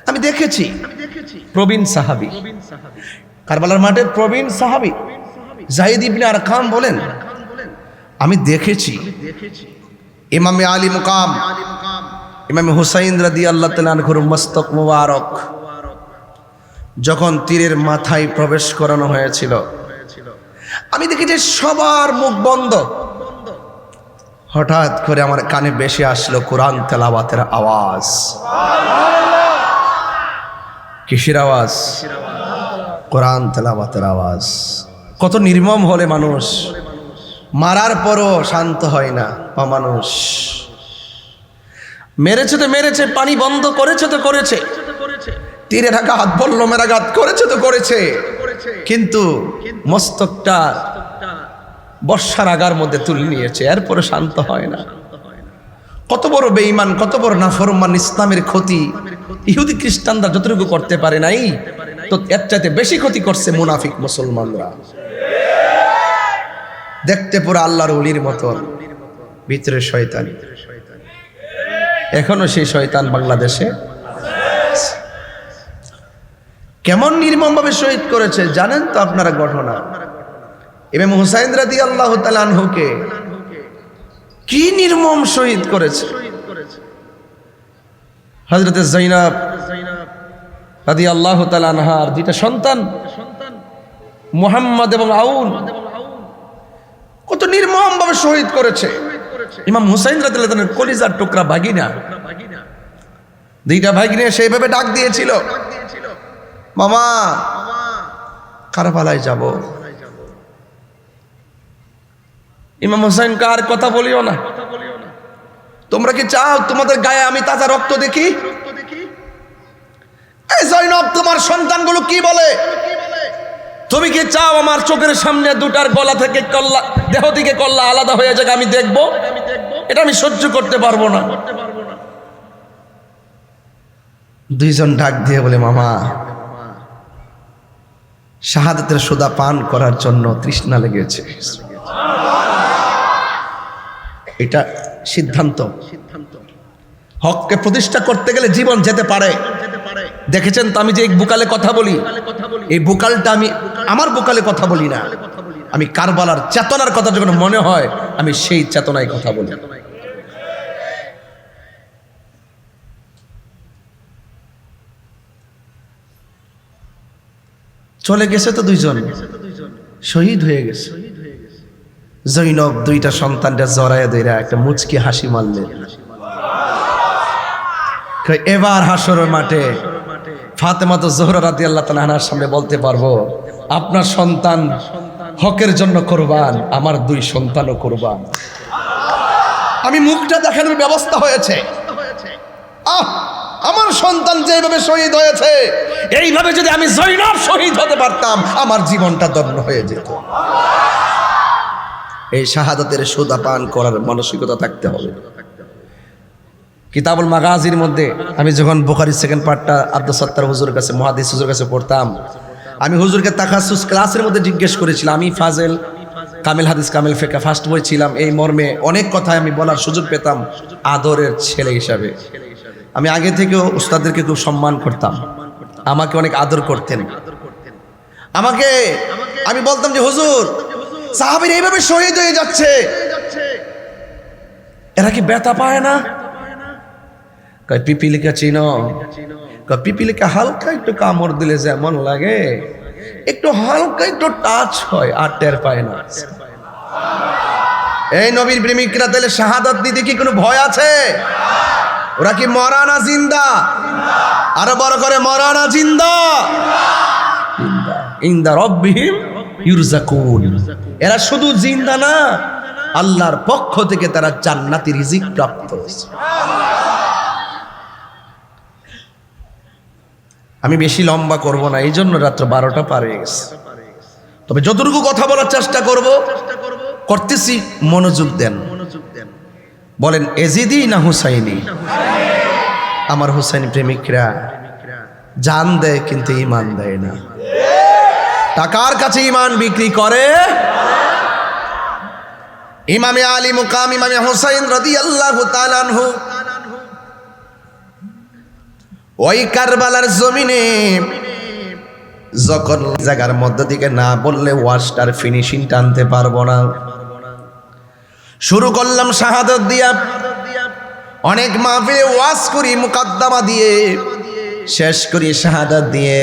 আমি দেখেছি প্রবীণ সাহাবী, কারবালার মাঠের প্রবীণ সাহাবী যায়েদ ইবনে আরকাম বলেন, আমি দেখেছি ইমামে আলী মুকাম ইমামে হুসাইন রাদিয়াল্লাহু তাআলা আনহুর মস্তক মুবারক যখন তীরের মাথায় প্রবেশ করানো হয়েছিল, আমি দেখি যে সবার মুখ বন্ধ। হঠাৎ করে আমার কানে বেশি আসলো কোরআন তেলাওয়াতের আওয়াজ। কিসের আওয়াজ? কোরআন তেলাওয়াতের আওয়াজ। কত নির্মম হলে মানুষ মারার পরও শান্ত হয় না। মানুষ মেরেছে তো মেরেছে, পানি বন্ধ করেছে তো করেছে, তীরের আঘাত বল্লমের আঘাত করেছে তো করেছে, কিন্তু মস্তকটা বর্ষার আগার মধ্যে তুলে নিয়েছে, এরপরে শান্ত হয় না। কত বড় বেঈমান, কত বড় নাফরমান, ইসলামের ক্ষতি ইহুদি খ্রিস্টানরা যতটুকু করতে পারে নাই, তো এর চাইতে বেশি ক্ষতি করছে মুনাফিক মুসলমানরা। দেখতে পুরো আল্লাহর ওলির মতন, ভিতরে শয়তান। এখনো সেই শয়তান বাংলাদেশে। কেমন নির্মম ভাবে শহীদ করেছে জানেন তো আপনারা ঘটনা? ইমাম হুসাইন রাদিয়াল্লাহু তাআলা আনহুকে কি নির্মম শহীদ করেছে। হযরতে যায়েনব রাদিয়াল্লাহু তাআলা আনহার দুইটা সন্তান মুহাম্মদ এবং আউন কত নির্মম ভাবে শহীদ করেছে। ইমাম হুসাইন রাদিয়াল্লাহু তাআলার কলিজার টুকরা ভাগিনা, দুইটা ভাগিনা সেইভাবে ডাক দিয়েছিল, মামা কারবালায় যাব। ইমাম হুসাইন কার কথা বলিও না, তোমরা কি চাও তোমাদের গায়ে আমি তাজা রক্ত দেখি? এই যায়েনব, তোমার সন্তানগুলো কি বলে? তুমি কি চাও আমার চোখের সামনে দুটার গলা থেকে কল্লা, দেহ থেকে কল্লা আলাদা হয়ে যাক, আমি দেখবো? এটা আমি সহ্য করতে পারবো না। দুইজন ডাক দিয়ে বলে, মামা শাহাদাতের সুদা পান করার জন্য তৃষ্ণা লেগেছে। এটা সিদ্ধান্ত। হককে প্রতিষ্ঠা করতে গেলে জীবন যেতে পারে। দেখেছেন তো আমি যে বুকালে কথা বলি, এই বুকালটা আমি আমার বুকালে কথা বলি না, আমি কারবালার চেতনার কথা যখন মনে হয় আমি সেই চেতনায় কথা বলি। চলে গেছে তো দুইজন, শহীদ হয়ে গেছে। যায়েনব দুইটা সন্তানটা জড়াইয়া ধইরা একটা মুচকি হাসি মারলেন। এবার হাসরের মাঠে ফাতেমা তো জোহরা রাদিয়াল্লাহু তাআলা আনহার সামনে বলতে পারবো, আপনার সন্তান হকের জন্য কুরবান, আমার দুই সন্তানও কুরবান। আমি মুখটা দেখানোর ব্যবস্থা হয়েছে। আমার সন্তান যেভাবে শহীদ হয়েছে, এইভাবে যদি আমি যায়েনব শহীদ হতে পারতাম, আমার জীবনটা ধন্য হয়ে যেত। এই শাহাদাতের সুদা পান করার মানসিকতা থাকতে হবে। কিতাবুল মাগাজির মধ্যে আমি যখন বুখারীর সেকেন্ড পার্টটা আব্দুস সাত্তার হুজুরের কাছে, মুহাদ্দিস হুজুরের কাছে পড়তাম, আমি হুজুরকে তাকাসুস ক্লাসের মধ্যে জিজ্ঞেস করেছিলাম। আমি ফাজেল, কামিল হাদিস, কামিল ফিকহ ফার্স্ট বই ছিলাম। এই মর্মে অনেক কথাই আমি বলার সুযোগ পেতাম আদরের ছেলে হিসাবে। আমি আগে থেকেও উস্তাদদেরকে খুব সম্মান করতাম, আমাকে অনেক আদর করতেন। আমাকে আমি বলতাম যে হুজুর, সাহাবীরা এইভাবে শহীদ হয়ে যাচ্ছে, এরা কি ব্যথা পায় না? কয় পিপিলিকা চিনো? কয় পিপিলিকা হালকা একটু কামড় দিলে যেমন লাগে, একটু হালকা একটু টাচ হয় আর টের পায় না। এই নবীর প্রেমিকরা তাহলে শাহাদাত দিতে কি কোনো ভয় আছে? ওরা কি মরা না জিন্দা? আরো বড় করে, মরা না জিন্দা? ইনদা রব্বিহিম ইউরজাকুন। এরা শুধু জিন্দা না, আল্লাহর পক্ষ থেকে তারা জান্নাতি রিজিক প্রাপ্ত হয়েছে। আমি বেশি লম্বা করব না, এই জন্য রাত্র 12টা পার হয়ে গেছে। তবে যতটুকু কথা বলার চেষ্টা করতেছি, মনোযোগ দেন। বলেন এজিদি না হুসাইনি? আমার হুসাইনি প্রেমিকরা জান দেয় কিন্তু ঈমান দেয় না। টাকার কাছে ঈমান বিক্রি করে। ইমামে আলী মুকাম ইমামে হুসাইন রাদিয়াল্লাহু তাআলা আনহু ওই কারবালার জমিনে যখন জায়গার মধ্য থেকে না বললে ওয়াশটার ফিনিশিং টানতে পারবো না, শুরু করলাম শাহাদাত দিয়া। অনেক মাহফিলে ওয়াজ করি মুকাদ্দামা দিয়ে, শেষ করি শাহাদাত দিয়ে।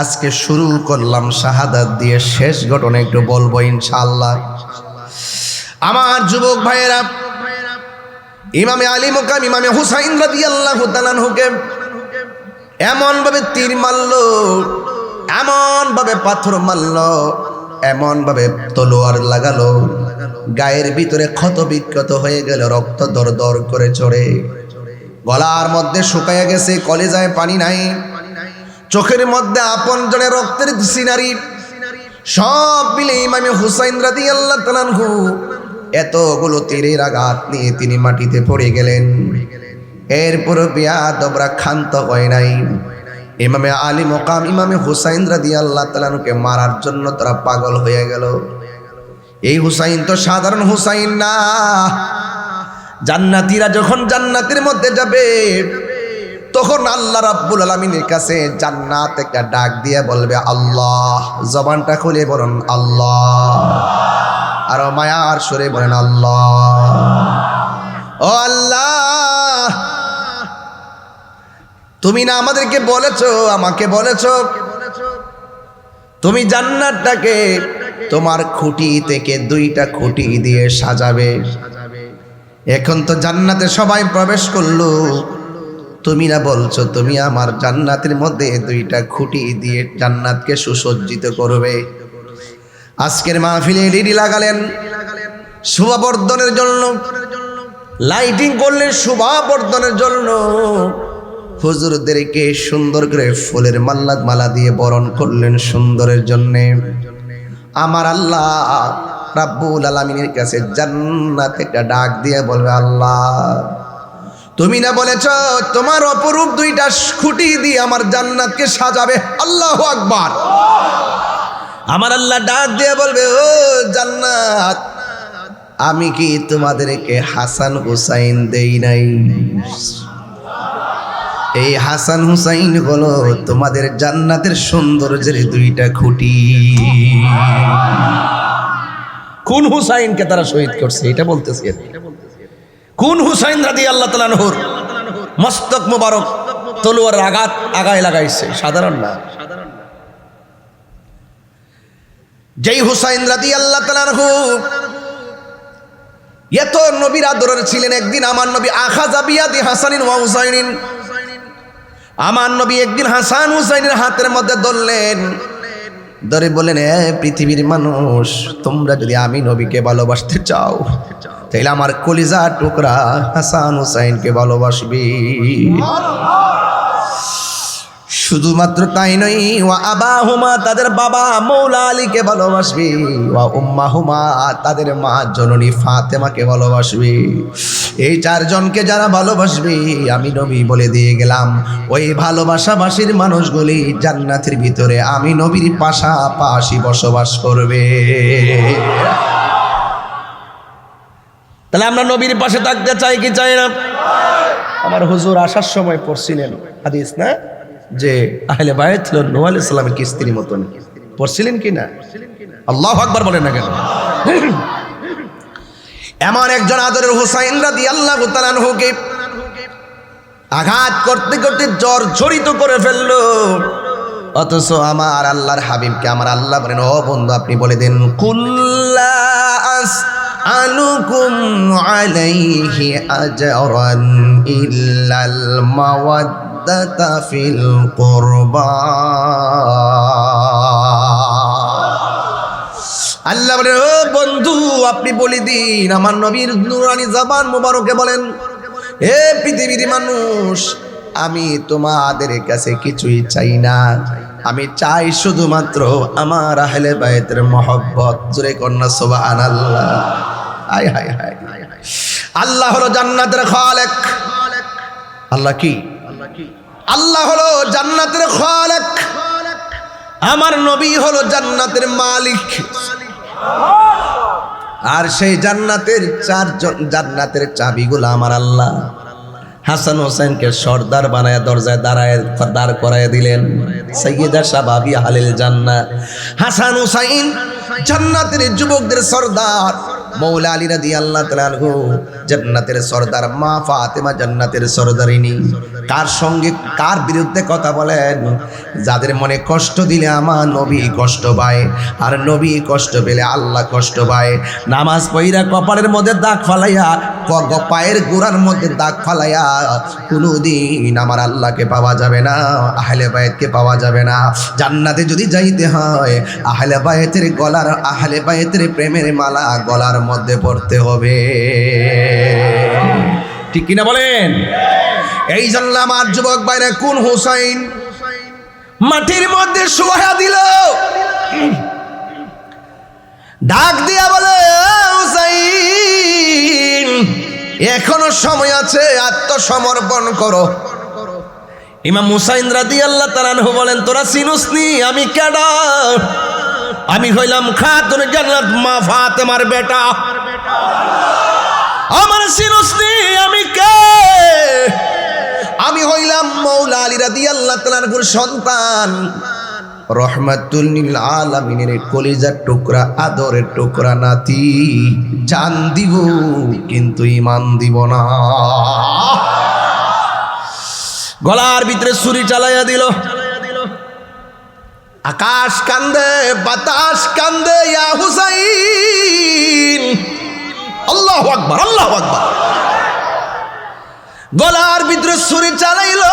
আজকে শুরু করলাম শাহাদাত দিয়ে, শেষ ঘটনা একটু বলবো ইনশাআল্লাহ। আমার যুবক ভাইয়েরা, ইমামে আলী মুকাম ইমামে হুসাইন রাদিয়াল্লাহু তাআলা আনহুকে এমন ভাবে তীর মারলো, এমন ভাবে পাথর মারলো, এমন ভাবে তলোয়ার লাগালো, গায়ের ভিতরে ক্ষত বিক্ষত হয়ে গেল, রক্ত দর দর করে চড়ে, গলার মধ্যে শুকায়া গেছে, কলেজায় পানি নাই, চোখের মধ্যে আপন জনে রক্তের সিনারি, সব মিলে ইমামে হুসাইন রাদিয়াল্লাহু তাআলা আনহু এতগুলো তীরের আঘাত নিয়ে তিনি মাটিতে পড়ে গেলেন। এরপর বেয়াদবরা ক্ষান্ত হয় নাই। ইমামে আলী মুকাম ইমামে হুসাইন রাদিয়াল্লাহু তাআলা আনহুকে মারার জন্য তারা পাগল হয়ে গেল। এই হুসাইন তো সাধারণ হুসাইন না। জান্নাতীরা যখন জান্নাতের মধ্যে যাবে, তখন আল্লাহ রাব্বুল আলামিনের কাছে জান্নাত একটা ডাক দিয়ে বলবে আল্লাহ। জবানটা খুলে বলেন আল্লাহ, আর মায়ার সুরে বলেন আল্লাহ। ও আল্লাহ, তুমি না আমাদেরকে বলেছো, আমাকে বলেছো তুমি জান্নাতটাকে তোমার খুঁটি থেকে 2টা খুঁটি দিয়ে সাজাবে। এখন তো জান্নাতে সবাই প্রবেশ করলো, তুমি না বলছো তুমি আমার জান্নাতের মধ্যে 2টা খুঁটি দিয়ে জান্নাতকে সুসজ্জিত করবে। আজকের মাহফিলে এলইডি লাগালেন শোভাবর্ধনের জন্য, লাইটিং করলেন শোভাবর্ধনের জন্য, হুজুরদেরকে সুন্দর করে ফুলের মালা দিয়ে বরণ করলেন সুন্দরের জন্যে। আমার আল্লাহ রাব্বুল আলামিনের কাছে জান্নাতে একটা ডাক দিয়ে বলবে আল্লাহ, তুমি না বলেছ তোমার অপরূপ 2টা খুঁটি দিয়ে আমার জান্নাতকে সাজাবে। আল্লাহু আকবার। আমার আল্লাহ ডাক দিয়ে বলবে ও জান্নাত, আমি কি তোমাদেরকে হাসান হুসাইন দেই নাই? এই হাসান হুসাইন হলো তোমাদের জান্নাতের সৌন্দর্যের 2টা খুঁটি। কোন হুসাইনকে তারা শহীদ করছে এটা বলতেছি। কোন হুসাইন রাদিয়াল্লাহু তাআলা আনহুর মস্তক মোবারক তলোয়ারের আঘাত আগায় লাগাইছে, সাধারণ না। যেই হুসাইন রাদিয়াল্লাহু তাআলা আনহু এত নবীর আদরের ছিলেন, একদিন আমার নবী আখাযা বিয়াদি হাসানিন ওয়া হুসাইনিন, আমার নবী একদিন হাসান হুসাইনের হাতের মধ্যে ধরলেন, ধরে বললেন এ পৃথিবীর মানুষ, তোমরা যদি আমি নবীকে ভালোবাসতে চাও তাহলে আমার কলিজা টুকরা হাসান হুসাইনকে ভালোবাসবি। শুধুমাত্র তাই নয়, ওয়া আবাহুমা তাদের বাবা মৌলা আলীকে ভালোবাসবি, ওয়া উম্মাহুমা তাদের মা জননী ফাতেমাকে ভালোবাসবি। এই 4 জনকে যারা ভালোবাসবি আমি নবী বলে দিয়ে গেলাম, ওই ভালোবাসাবাসীর মানুষগুলি জান্নাতের ভিতরে আমি নবীর পাশাপাশি বসবাস করবে। তাহলে আমরা নবীর পাশে থাকতে চাই কি চাই না? আমার হুজুর আসার সময় পড়ছিলেন হাদিস না, যে আহলে বায়ত ছিল নূহ আলাইহিস সালামের কিস্তির মতন। পড়ছিলেন কি না? আল্লাহু আকবার বলেন না কেন? এমন একজন আদরের হুসাইন রাদিয়াল্লাহু তাআলা আনহুকে আঘাত করতে করতে জর্জরিত করে ফেললো। অথচ আমার আল্লাহর হাবিবকে আমার আল্লাহ বলেন, ও বন্ধু আপনি বলে দিন, কুল্লা আসআলুকুম আলাইহি আজরান ইল্লাল মাওয়াদ্দাতা ফিল কুরবা। আল্লাহ বলেন, ও বন্ধু আপনি বলে দিন, আমার নবীর নূরানি জবান মুবারকে বলেন, হে পৃথিবীর মানুষ, আমি তোমাদের কাছে কিছুই চাই না, আমি চাই শুধুমাত্র আমার আহলে বাইতের মহব্বত। জোরে কন্যা সুবহানাল্লাহ। হায় হায় হায়। আল্লাহ হলো জান্নাতের খালেক। আল্লাহ কি? আল্লাহ হলো জান্নাতের খালেক। আমার নবী হলো জান্নাতের মালিক। আর সেই জান্নাতের জান্নাতের চাবিগুলো আমার আল্লাহ হাসান হোসেনকে সর্দার বানায় দরজায় দাঁড় করায় দিলেন। সাইয়্যিদা শাবাবি আহলিল জান্নাহ হাসান হোসেন জান্নাতের যুবকদের সর্দার। মৌলা আলী রাদিয়াল্লাহু তাআলা আনহু জান্নাতের সর্দার, মা ফাতেমা জান্নাতের সর্দারিনী। কার সঙ্গে কার বিরুদ্ধে কথা বলেন? যাদের মনে কষ্ট দিলে আমার নবী কষ্ট পায়, আর নবী কষ্ট পেলে আল্লাহ কষ্ট পায়। নামাজ পড়িয়া কপালের মধ্যে দাগ ফালাইয়া, পায়ের গোড়ার মধ্যে দাগ ফালাইয়া কোনোদিন আমার আল্লাহকে পাওয়া যাবে না, আহলে বায়তকে পাওয়া যাবে না। জান্নাতে যদি যাইতে হয় আহলে বায়তের গলার, আহলে বায়তের প্রেমের মালা গলার মধ্যে পড়তে হবে। ঠিক কিনা বলেন? এই জন্য আমার যুবক ভাইরা, কোন হুসাইন মাটির মধ্যে শোয়া দিল, ডাক দিয়া বলে, হুসাইন এখনো সময় আছে, আত্মসমর্পণ করো। ইমাম হুসাইন রাদিয়াল্লাহু তাআলা আনহু বলেন, তোরা চিনুসনি আমি কেডা? আমি হইলাম খাতুন জান্নাত মা ফাতেমার বেটা। আমার চিনুসনি আমি কে? আমি হইলাম মৌলা আলী রাদিয়াল্লাহু তাআলা আনহুর সন্তান, রহমাতুল লিল আলামিনের কলিজার টুকরা, আদরের টুকরা নাতি। জান দিব কিন্তু ঈমান দিব না। গলার ভিতরে ছুরি চালাইয়া দিল। আকাশ কান্দে, বাতাস কান্দে, ইয়া হুসাইন। আল্লাহু আকবার, আল্লাহু আকবার। গলার ভিতরে ছুরি চালাইল।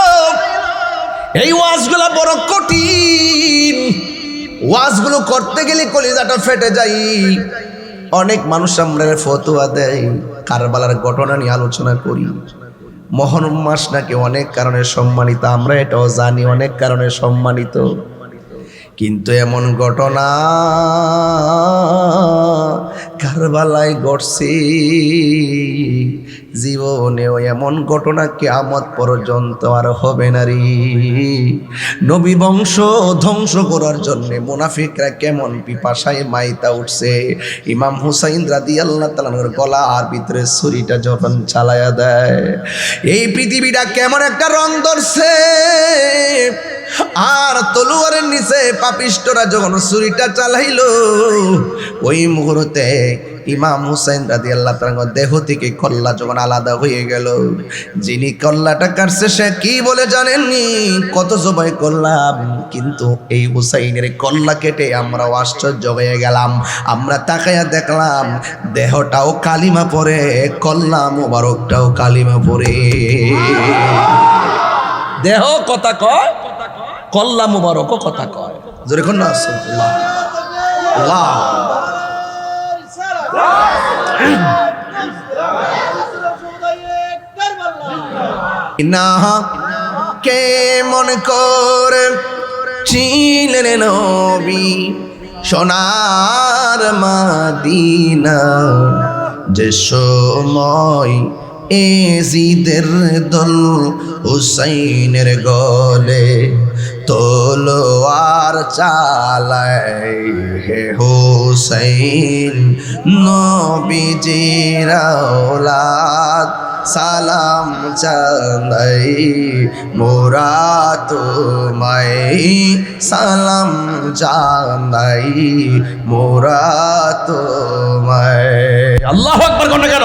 এই ওয়াজগুলো বড় কঠিন, ওয়াজগুলো করতে গেলে কলিজাটা ফেটে যায়। অনেক মানুষ আমরা ফতোয়া দেয়, কারবালার ঘটনা নিয়ে আলোচনা করি। মহরম মাস নাকি অনেক কারণে সম্মানিত, আমরা এটাও জানি অনেক কারণে সম্মানিত, কিন্তু এমন ঘটনা কারবালায় ঘটছে, জীবনেও এমন ঘটনা কিয়ামত পর্যন্ত আর হবে না রে। নবী বংশ ধ্বংস করার জন্য মুনাফিকরা কেমন পিপাসায় মাইতা উঠছে। ইমাম হুসাইন রাদিয়াল্লাহু তাআলার গলার ভিতরে ছুরিটা যখন চালায়া দেয়, এই পৃথিবীটা কেমন একটা রং ধরছে। আর তলোয়ারের নিচে পাপিষ্টরা যখন ছুরিটা চালাইলো, ওই মুহূর্তে ইমাম হুসাইন রাদিয়াল্লাহু তাআলা দেহ থেকে কল্লা যখন আলাদা হয়ে গেল, যিনি কল্লাটা কাটছে সে কি বলে জানেননি? কত জবাই করলাম, কিন্তু এই হুসাইনের কল্লা কেটে আমরাও আশ্চর্য হয়ে গেলাম। আমরা তাকায়া দেখলাম দেহটাও কালিমা পড়ে, কল্লা মোবারকটাও কালিমা পড়ে। দেহ কথা কয়, কল্লা মুবারকও কথা কয়। জোরে কোন না আল্লাহ আল্লাহ। না কে মন করে ছিলেন নবী সোনার মাদিনা, যে সময় এজিদের দল হুসাইনের গলে তলোয়ার চালায়, হে হুসাইন নবীজির আওলাদ সালাম জানাই, মোরা তোমায় সালাম জানাই, মোরা তোমায়। আল্লাহু আকবার কোন কেন?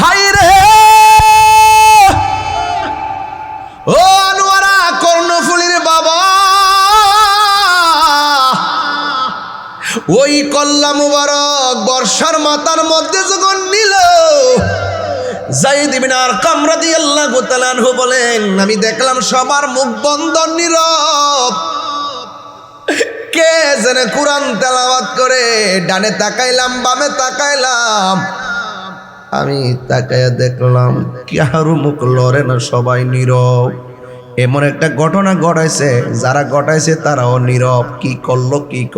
হায় রে ওই কল্লা মুবারক বর্ষার মাথার মধ্যে যখন নিল, যায়েদ ইবনে আরকাম রাদিয়াল্লাহু তাআলা আনহু বলেন, আমি দেখলাম সবার মুখ বন্ধ, নীরব। কে যেন কুরআন তেলাওয়াত করে। ডানে তাকাইলাম, বামে তাকাইলাম, আমি তাকাইয়া দেখলাম কারো মুখ লড়ে না, সবাই নীরব। এমন একটা ঘটনা ঘটাইছে, যারা ঘটাইছে তারাও নীরব। কি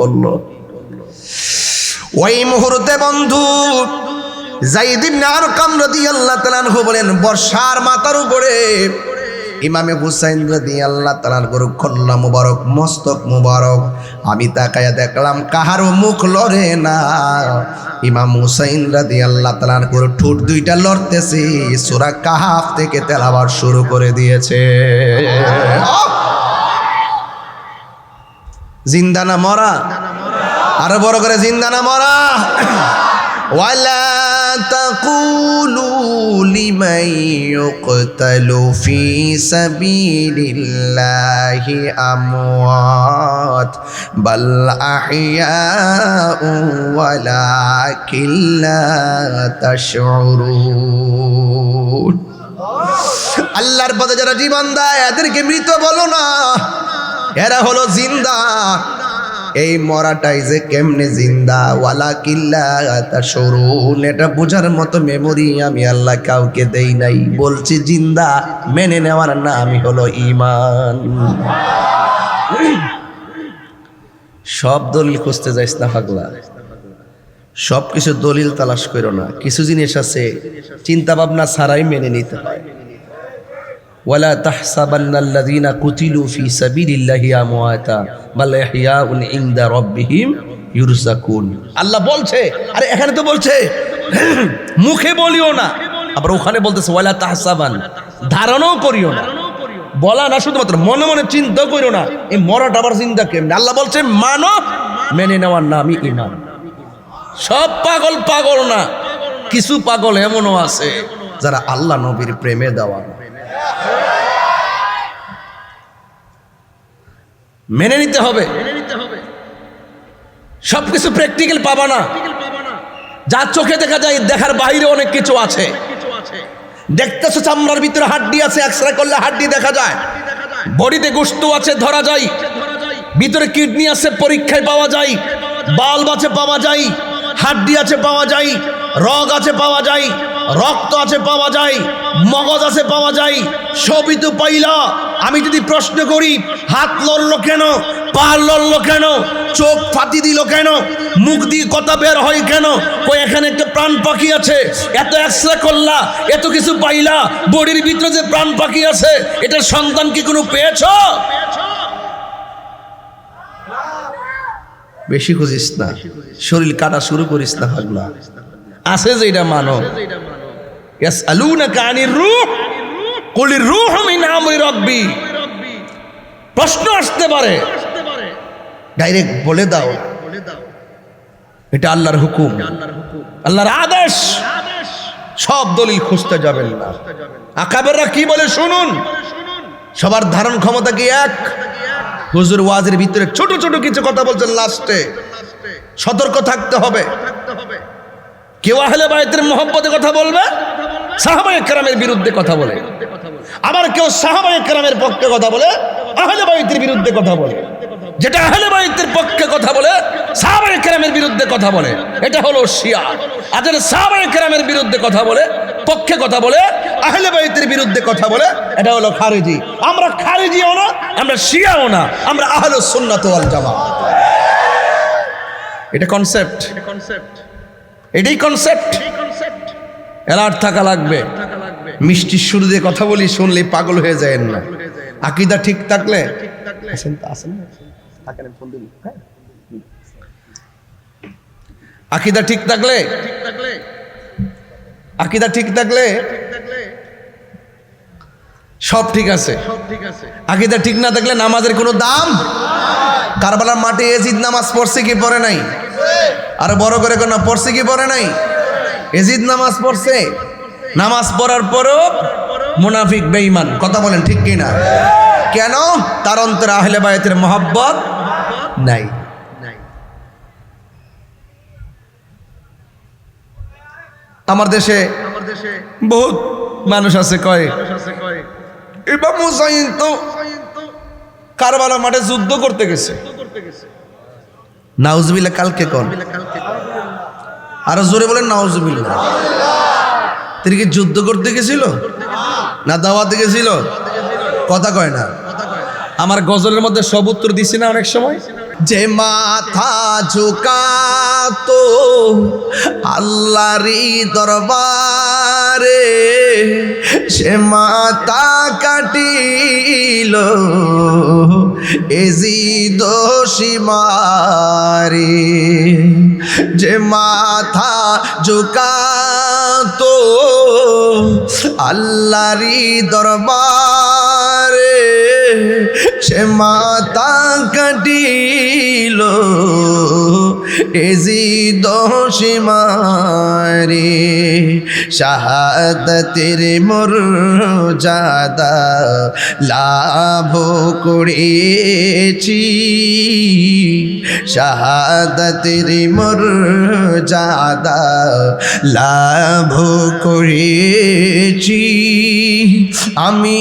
করলো? ওই মুহূর্তে বন্ধু যায়েদ ইবনে আরকাম রাদিয়াল্লাহু তাআলা আনহু বলেন, বর্ষার মাথার উপরে ইমামে হুসাইন রাদিয়াল্লাহু তাআলা আনহুর কল্লা মুবারক, মস্তক মুবারক, আমি তাকায়া দেখলাম কাহারও মুখ লড়ে না। ইমাম হুসাইন রাদিয়াল্লাহু তাআলা আনহুর ঠোঁট দুইটা লড়তেছে, সূরা কাহাফ থেকে তেলাওয়াত শুরু করে দিয়েছে। জিন্দা না মরা? আরো বড় করে, জিন্দা না মরা? ওয়ালা তাকুলু লিমান ইউকতালু ফি সাবিলিল্লাহি আমওয়াত বাল আহইয়াউ ওয়ালাকিন লা তাশউরুন। আল্লাহর পথে যারা জীবন দেয় এদেরকে মৃত বলো না, এরা হলো জিন্দা। এই মরাটাই যে কেমনে জিন্দা, ওয়ালাকিন লা তাশউরুন, এটা বোঝার মতো মেমোরি আমি আল্লাহ কাউকে দেই নাই। বলছি জিন্দা, মেনে নেওয়ার নামই হলো ঈমান। সব দলিল খুঁজতে যাইস না পাগলা, সব কিছু দলিল তালাশ করো না। কিছু জিনিস আছে চিন্তা ভাবনা ছাড়াই মেনে নিতে হয়। ওয়ালা তাহসাবান্নাল্লাযীনা কুতিলু ফী সাবিলিল্লাহি আমওয়াতা বাল ইহইয়াউন ইনদা রাব্বিহিম ইউরযাকুন। আল্লাহ বলছে, আরে এখানে তো বলছে মুখে বলিও না, আবার ওখানে বলতেছে ওয়ালা তাহসাবান, ধারণাও করিও না। বলা না, শুধুমাত্র মনে মনে চিন্তা করিও না। এই মরাটা আবার চিন্তা কেমনে? আল্লাহ বলছে মানো, মেনে নেওয়ার নামই ঈমান। সব পাগল না, কিছু পাগল এমনও আছে যারা আল্লাহ নবীর প্রেমে দেওয়া, মেনে নিতে হবে। সবকিছু প্র্যাকটিক্যাল পাবা না। যা চোখে দেখা যায়, দেখার বাইরে অনেক কিছু আছে। দেখতেছো চামড়ার ভিতরে হাড্ডি আছে, এক্সরে করলে হাড্ডি দেখা যায়। বডিতে গোশত আছে, ধরা যায়। ভিতরে কিডনি আছে, পরীক্ষায় পাওয়া যায়। বাল্ব আছে, পাওয়া যায়। হাড্ডি আছে, পাওয়া যায়। রগ আছে, পাওয়া যায়। রক্ত আছে, পাওয়া যায়। মগজ আছে, পাওয়া যায়। সবই তো পাইলা। আমি যদি প্রশ্ন করি, হাত লড়লো কেন, পা লড়লো কেন, চোখ ফাটি দিল কেন, মুখ দিয়ে কথা বের হয় কেন, কই এখানে একটা প্রাণ পাখি আছে, এত এক্সরে করলা, এত কিছু পাইলা, বডির ভিতরে যে প্রাণ পাখি আছে, এটার সন্তান কি কোনো পেয়েছো? বেশি খুঁজিস না, শরীর কাটা শুরু করিস না পাগলা। আছে যে এটা মানো। ইয়াসআলুনাকা আনির রূহ কুলির রূহু মিন আমরি রাব্বি। প্রশ্ন আসতে পারে, ডাইরেক্ট বলে দাও এটা আল্লাহর হুকুম, আল্লাহর আদেশ। সব দলিল খুঁজতে যাবেন না। আকাবেররা কি বলে শুনুন। সবার ধারণ ক্ষমতা কি এক? হুজুর ওয়াজের ভিতরে ছোট ছোট কিছু কথা বলছেন, লাস্টে সতর্ক থাকতে হবে। কেউ আহলে বায়তের মহব্বতে কথা বলবে, সাহাবায়ে কেরামের বিরুদ্ধে কথা বলে। আবার কেউ সাহাবায়ে কেরামের পক্ষে কথা বলে, আহলে বায়তের বিরুদ্ধে কথা বলে। যেটা আহলে বায়তের পক্ষে কথা বলে, সাহাবায়ে কেরামের বিরুদ্ধে কথা বলে, এটা হলো শিয়া। আর যারা সাহাবায়ে কেরামের বিরুদ্ধে কথা বলে, পক্ষে কথা বলে, আহলে বায়তের বিরুদ্ধে কথা বলে, এটা হলো খারিজি। আমরা খারিজিও না, আমরা শিয়াও না, আমরা আহলুস সুন্নাত ওয়াল জামাত। এটা কনসেপ্ট, এটাই কনসেপ্ট। অ্যালার্ট থাকা লাগবে। মিষ্টির সুর দিয়ে কথা বলি, শুনলে পাগল হয়ে যায় না। আকীদা ঠিক থাকলে, আকীদা ঠিক থাকলে, আকীদা ঠিক থাকলে সব ঠিক আছে। আকীদা ঠিক না থাকলে নামাজের কোনো দাম। কারবালার মাঠে এজিদ নামাজ পড়ছে কি পড়ে নাই? আর বড় করে কোনো পড়ছে কি পড়ে নাই? এজিদ নামাজ পড়ছে। নামাজ পড়ার পরও মুনাফিক বেঈমান। কথা বলেন ঠিক কি না? কেন? তার অন্তরে আহলে বায়তের মহব্বত নাই। আমার দেশে বহুত মানুষ আছে কয় ইমাম হুসাইন তো কারবালা মাঠে যুদ্ধ করতে গেছে। নাউজুবিল্লাহ কালকে কোন আরো জোরে বলেন নাউজুবিল্লাহ। তিনি কি যুদ্ধ করতে গেছিল না দাওয়াতে গেছিল? কথা কয় না। আমার গজলের মধ্যে সব উত্তর দিছি না অনেক সময়। যে মাথা ঝুকাতো আল্লাহরই দরবারে সে মাথা কাটিল এজিদ সীমারে। যে মাথা ঝুকাতো আল্লাহরই দরবারে সে মাথা কাটিল এজিদ সীমারে। শাহাদাতের মর্যাদা লাভ করেছি, শাহাদাতের মর্যাদা লাভ করেছি। আমি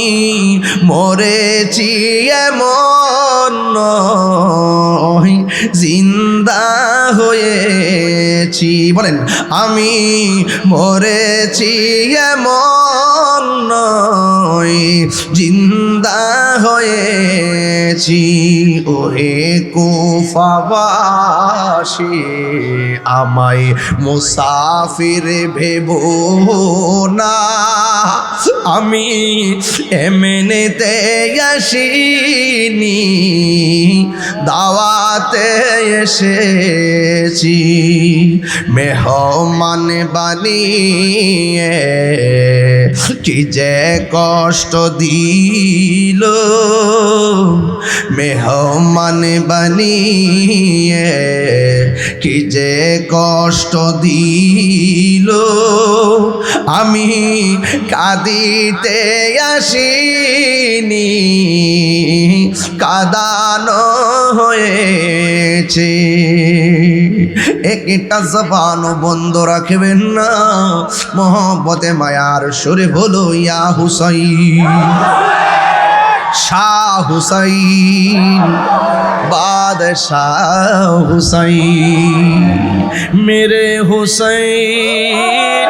মরেছি এমন নয়, জিন্দা হয়েছি। বলেন আমি মরেছি এমন নয়, জিন্দা হয়েছি। ওহে কুফাবাসী আমায় মুসাফির ভেবো না, আমি এমনিতে আসিনি, দাওয়াতে এসেছি। মেহমান বানিয়ে কি যে কষ্ট দিল, মেহমান বানিয়ে কি যে কষ্ট দিল। আমি কাঁদিতে আসিনি, কাঁদানো হয়েছে। একটা জবানও বন্ধ রাখবেন না, মোহব্বতে মায়ার সুরে বলো ইয়া হুসাইন। শাহ হুসাইন বাদশাহ হুসাইন, মেরে হুসাইন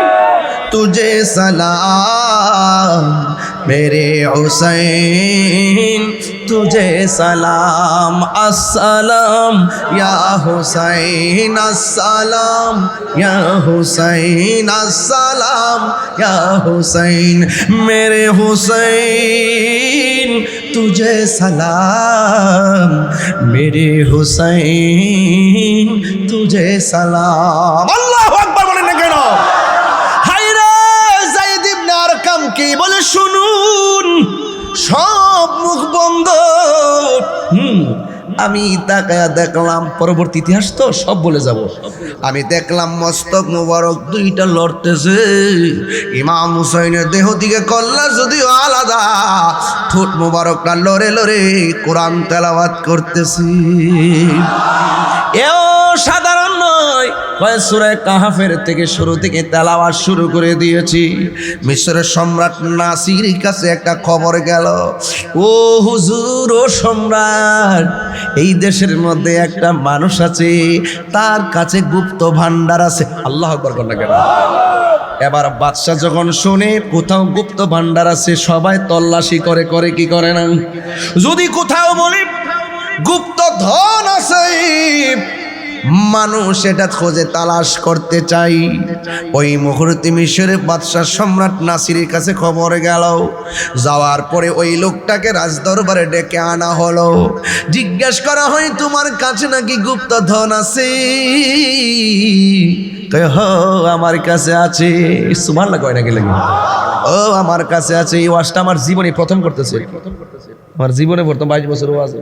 तुझे सलाम, मेरे हुसैन तुझे सलाम। अस्सलाम या हुसैन, अस्सलाम या हुसैन, अस्सलाम या हुसैन। मेरे हुसैन तुझे सलाम, मेरे हुसैन तुझे सलाम। अल्लाहु আকবার বলেন না কেন? কি বলে শুনুন, সব মুখ বন্ধ। আমি তাকায়া দেখলাম, পরবর্তী ইতিহাস তো সব বলে যাব। আমি দেখলাম মস্তক মুবারক দুইটা লড়তেছে। ইমাম হুসাইনের দেহ থেকে কল্লা যদিও আলাদা, ঠোঁট মুবারকটা লড়ে লড়ে কোরআন তেলাওয়াত করতেছে। এও সাধারণ নয়, সূরা কাহফের থেকে শুরু থেকে তেলাওয়াত শুরু করে দিয়েছি। মিশরের সম্রাট নাসির কাছে একটা খবর গেল, ও হুজুর, ও সম্রাট, এই দেশের মধ্যে একটা মানুষ আছে, তার কাছে গুপ্ত ভান্ডার আছে। আল্লাহু আকবার বলেন কেন? এবার বাদশাহ যখন শুনে কোথাও গুপ্ত ভান্ডার আছে, সবাই তল্লাশি করে, করে কি করে না? যদি কোথাও বলি গুপ্ত ধন আছে, মানুষ এটা খোঁজে তালাশ করতে চাই। ওই মুহূর্তে মিশরের বাদশাহ সম্রাট নাসিরের কাছে খবর গেল। যাওয়ার পরে ওই লোকটাকে রাজদরবারে ডেকে আনা হলো। জিজ্ঞেস করা হয়, তোমার কাছে নাকি গুপ্ত ধন আছে? আমার কাছে আছে। সুবহানাল্লাহ কয় নাকি লাগে? ও আমার কাছে আছে। এই ওয়াজটা আমার জীবনে প্রথম করতেছে, আমার জীবনে প্রথম 22 বছর ওয়াজ।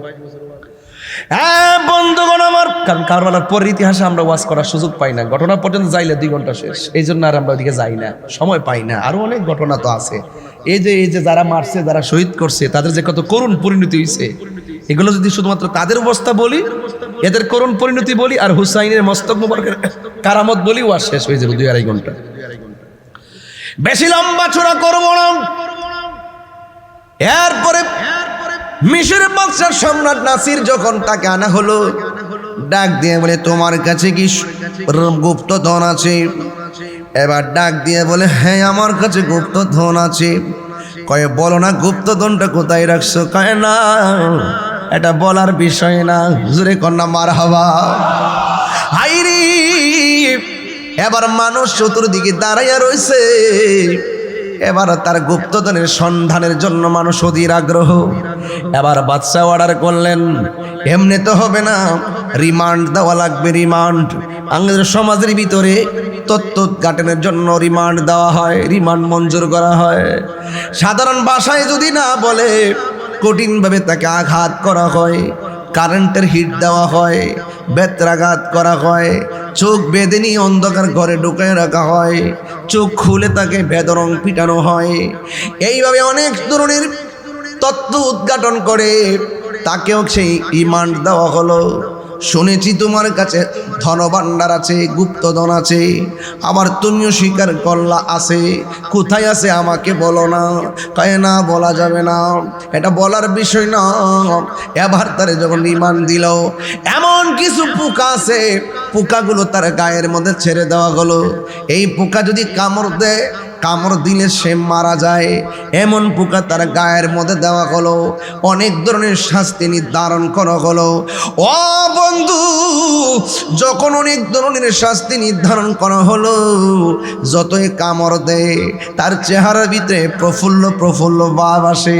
হ্যাঁ বন্ধুগণ আমার, কারণ কারবালার পরের ইতিহাসে আমরা ওয়াজ করার সুযোগ পাই না। ঘটনা পর্যন্ত যাইলে 2 ঘন্টা শেষ, এই জন্য আর আমরা ওইদিকে যাই না, সময় পাই না। আরো অনেক ঘটনা তো আছে। এই যে যারা মারছে, যারা শহীদ করছে, তাদের যে কত করুণ পরিণতি হয়েছে, এগুলো যদি শুধুমাত্র তাদের অবস্থা বলি, এদের করুণ পরিণতি বলি, আর হুসাইনের মস্তক মুবারকের কারামত বলি, ওয়াজ শেষ হয়ে যাবে 2-2.5 ঘন্টা। বেশি লম্বা চূড়া করব না। এরপরে মিশরের বাদশাহ সম্রাট নাসির যখন তাকে আনা হলো, ডাক দিয়ে বলে তোমার কাছে কি গুপ্তধন আছে? এবার ডাক দিয়ে বলে হ্যাঁ আমার কাছে গুপ্তধন আছে। কয়ে বলো না গুপ্তধনটা কোথায় রাখছো? কয়ে না এটা বলার বিষয় না। জোরে কন্যা মারহাবা। হাইরি এবার মানুষ চতুর্দিকে দাঁড়াইয়া রয়েছে। এবার তার গুপ্তধনের সন্ধানের জন্য মানুষ অধীর আগ্রহ। এবার বাদশাহ অর্ডার করলেন এমনি তো হবে না, রিমান্ড দেওয়া লাগবে। রিমান্ড আমাদের সমাজের ভিতরে তথ্য উদ্ঘাটনের জন্য রিমান্ড দেওয়া হয়, রিমান্ড মঞ্জুর করা হয়। সাধারণ ভাষায় যদি না বলে কঠিনভাবে তাকে আঘাত করা হয়, কারেন্টের হিট দেওয়া হয়, বেত্রাঘাত করা হয়, চোখ বেঁধে নিয়ে অন্ধকার ঘরে ঢুকিয়ে রাখা হয়, চোখ খুলে তাকে বেদরং পিটানো হয়। এইভাবে অনেক ধরনের তথ্য উদ্ঘাটন করে তাকেও সেই রিমান্ড দেওয়া হলো। শুনেছি তোমার কাছে ধনভাণ্ডার আছে, গুপ্তধন আছে, আবার তুমিও স্বীকার করলা আছে। কোথায় আছে আমাকে বলো না। কয় না বলা যাবে না, এটা বলার বিষয় না। এবার তারে যখন রিমান্ড দিল, এমন কিছু পোকা আছে, পোকাগুলো তার গায়ের মধ্যে ছেড়ে দেওয়া হলো। এই পোকা যদি কামড় দেয়, কামড় দিলে সে মারা যায়, এমন পোকা তার গায়ের মধ্যে দেওয়া হলো। অনেক ধরনের শাস্তি নির্ধারণ করা হলো। ও বন্ধু, যখন অনেক ধরনের শাস্তি নির্ধারণ করা হলো, যতই কামড় দেয় তার চেহারার ভিতরে প্রফুল্ল প্রফুল্ল ভাব আসে,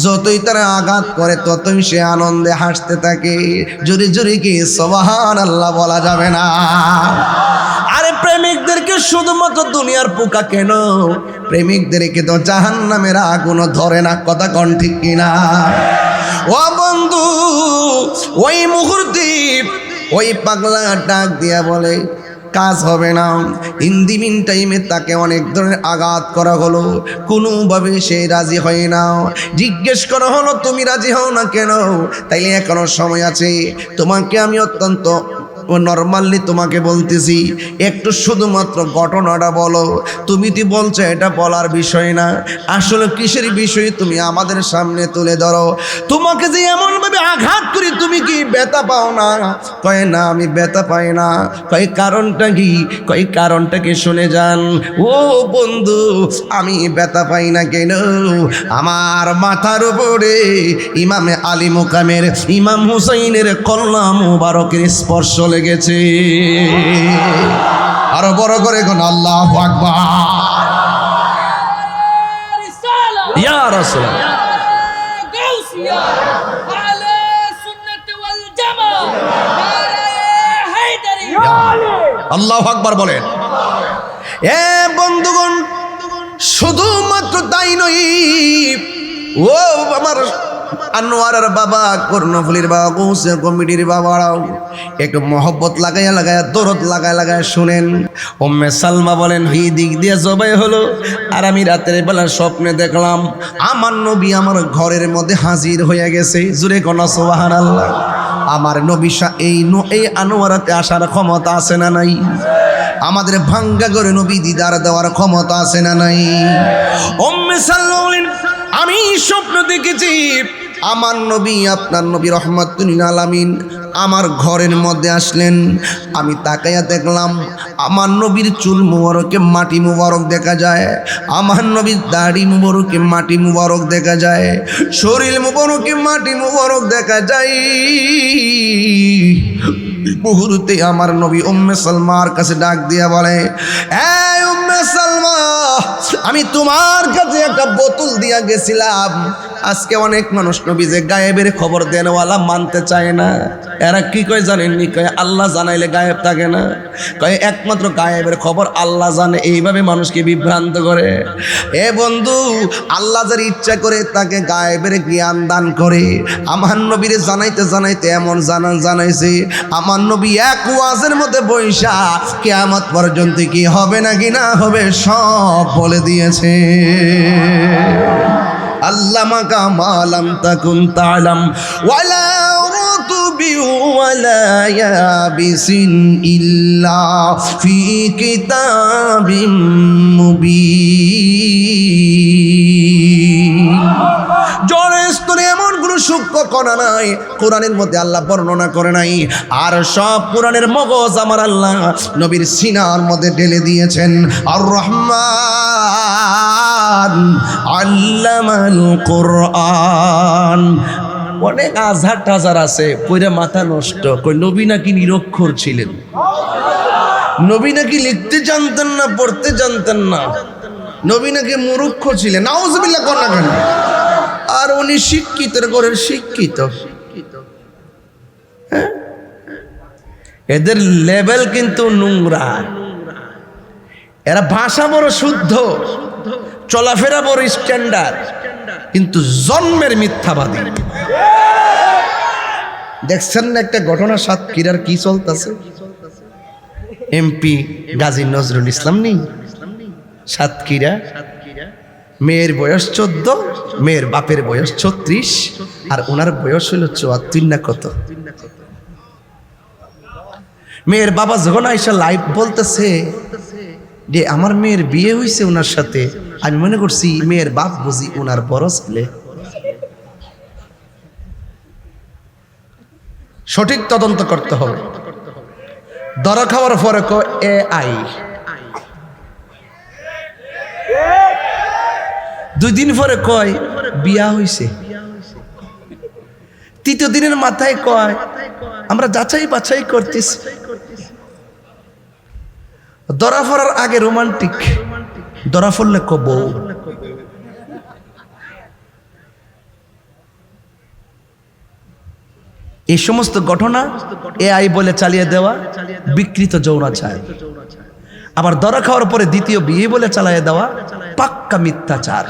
যতই তারা আঘাত করে ততই সে আনন্দে হাসতে থাকে। জোরে জোরে কি সুবহানাল্লাহ বলা যাবে না? আরে প্রেমিকদেরকে শুধুমাত্র দুনিয়ার পোকা কেন, প্রেমিকদেরকে তো জাহান্নামের আগুন ধরে না। কথা কোন ঠিক কিনা? ও বন্ধু, ওই মুহূর্তে ওই পাগলা ডাক দিয়া বলে কাজ হবে না। ইন দি মিন টাইমে তাকে অনেক ধরনের আঘাত করা হলো, কোনোভাবে সে রাজি হয় না। জিজ্ঞেস করা হলো তুমি রাজি হও না কেন? তাইলে এখনো সময় আছে, তোমাকে আমি অত্যন্ত নর্মালি তোমাকে বলতেছি, একটু শুধুমাত্র ঘটনাটা বলো। তুমি তো বলছো এটা বলার বিষয় না, আসলে কিসের বিষয় তুমি আমাদের সামনে তুলে ধরো। তোমাকে যে এমনভাবে আঘাত করি তুমি কি ব্যথা পাও না? কয় না আমি ব্যথা পাই না। কয় কারণটা কি? কয় কারণটাকে শুনে যান। ও বন্ধু, আমি ব্যথা পাই না কেন? আমার মাথার উপরে ইমামে আলী মুকামের ইমাম হুসাইনের কল্লা মুবারকের স্পর্শ লেগেছে। আরো বড় করে কোন আল্লাহু আকবার। ইয়া রাসূলুল্লাহ, আল্লাহু আকবার বলেন। এ বন্ধুগণ, শুধুমাত্র তাই নয়, ও আমার আনোয়ারের বাবা, কর্ণফুলির বাবা, গৌসে কমিটির বাবারাও একটু মহব্বত লাগাইয়া লাগাইয়া দরদ লাগায় লাগায় শুনেন। উম্মে সালমা বলেন এই দিক দিয়ে জবাই হলো, আর আমি রাতের বেলা স্বপ্নে দেখলাম আমার নবী আমার ঘরের মধ্যে হাজির হয়ে গেছে। জুরে কোন সুবহানাল্লাহ। আমার নবী এই আনোয়ারাতে আসার ক্ষমতা আছে না নাই? আমাদের ভাঙ্গা করে নবী দিদার দেওয়ার ক্ষমতা আছে না নাই? উম্মে সালমা বলেন আমি স্বপ্ন দেখেছি আমার নবী, আপনার নবী রহমাতুল আলামিন আমার ঘরের মধ্যে আসলেন। আমি তাকাইয়া দেখলাম আমার নবীর চুল মুবারকে মাটি মুবারক দেখা যায়, আমার নবীর দাড়ি মুবারকে মাটি মুবারক দেখা যায়, শরীর মুবারকে মাটি মুবারক দেখা যায়। মুহূর্তে আমার নবী উম্মে সালমার কাছে ডাক দিয়া বলে, এই উম্মে সালমা, আমি তোমার কাছে একটা বোতল দিয়া গেছিলাম। আজকে অনেক মানুষ নবী যে গায়েবের খবর দেনওয়ালা মানতে চায় না। এরা কি কয় জানেননি? কয় আল্লাহ জানাইলে গায়েব থাকে না। কয় একমাত্র গায়েবের খবর আল্লাহ জানে। এইভাবে মানুষকে বিভ্রান্ত করে। এ বন্ধু, আল্লাহ যার ইচ্ছা করে তাকে গায়েবের জ্ঞান দান করে। আমার নবীরে জানাইতে জানাইতে এমন জানাইছে, আমার নবী এক ওয়াজের মধ্যে বৈশা কিয়ামত পর্যন্ত কি হবে নাকি না হবে সব বলে দিয়েছে। আল্লামাকা মা লাম তাকুন তা'লাম ওয়ালা উরতু ولا يابس إلا في كتاب مبين জলের স্তরে এমন কোনো সূক্ষ্ম কণা নাই কোরআনের মধ্যে আল্লাহ বর্ণনা করে নাই, আর সব কোরআনের মগজ আমার আল্লাহ নবীর সিনার মধ্যে ঢেলে দিয়েছেন। আর রহমান আল্লামাল কোরআন। অনেক আজহার টাজার আছে পইরা মাথা নষ্ট, কই নবী নাকি নিরক্ষর ছিলেন, নবী নাকি লিখতে জানতেন না, পড়তে জানতেন না, নবী নাকি মূর্খ ছিলেন। নাউজুবিল্লাহ কোন না কেন? আর উনি শিক্ষিতের ঘরের শিক্ষিত। হ্যাঁ, এদের লেভেল কিন্তু নোংরা। এরা ভাষা বড় শুদ্ধ, চলাফেরা বড় স্ট্যান্ডার্ড, কিন্তু জন্মের মিথ্যাবাদী। দেখছেন না একটা ঘটনা সাতক্ষীরার কি চলতেছে? এমপি গাজী নজরুল ইসলাম নেই সাতক্ষীরা, মেয়ের বয়স 14, মেয়ের বাপের বয়স 36, আর ওনার বয়স হলো 74 না কত। মেয়ের বাবা যখন আইসা লাইভ বলতেছে যে আমার মেয়ের বিয়ে হয়েছে ওনার সাথে, আমি মনে করছি মেয়ের বাপ বুঝি ওনার বড় ছেলে। সঠিক তদন্ত করতে হবে। ধরা খাওয়ার পরে AI, 2 দিন পরে কয় বিয়া হইছে, 3য় দিনের মাথায় কয় আমরা যাচাই বাছাই করতেছি। ধরা পড়ার আগে রোমান্টিক, ধরা পড়লে কব। এই সমস্ত ঘটনা AI বলে চালিয়ে দেওয়া বিকৃত যৌনাচার। আবার ধরা খাওয়ার পরে 2য় বিয়ে বলে চালিয়ে দেওয়া পাক্কা মিথ্যাচার।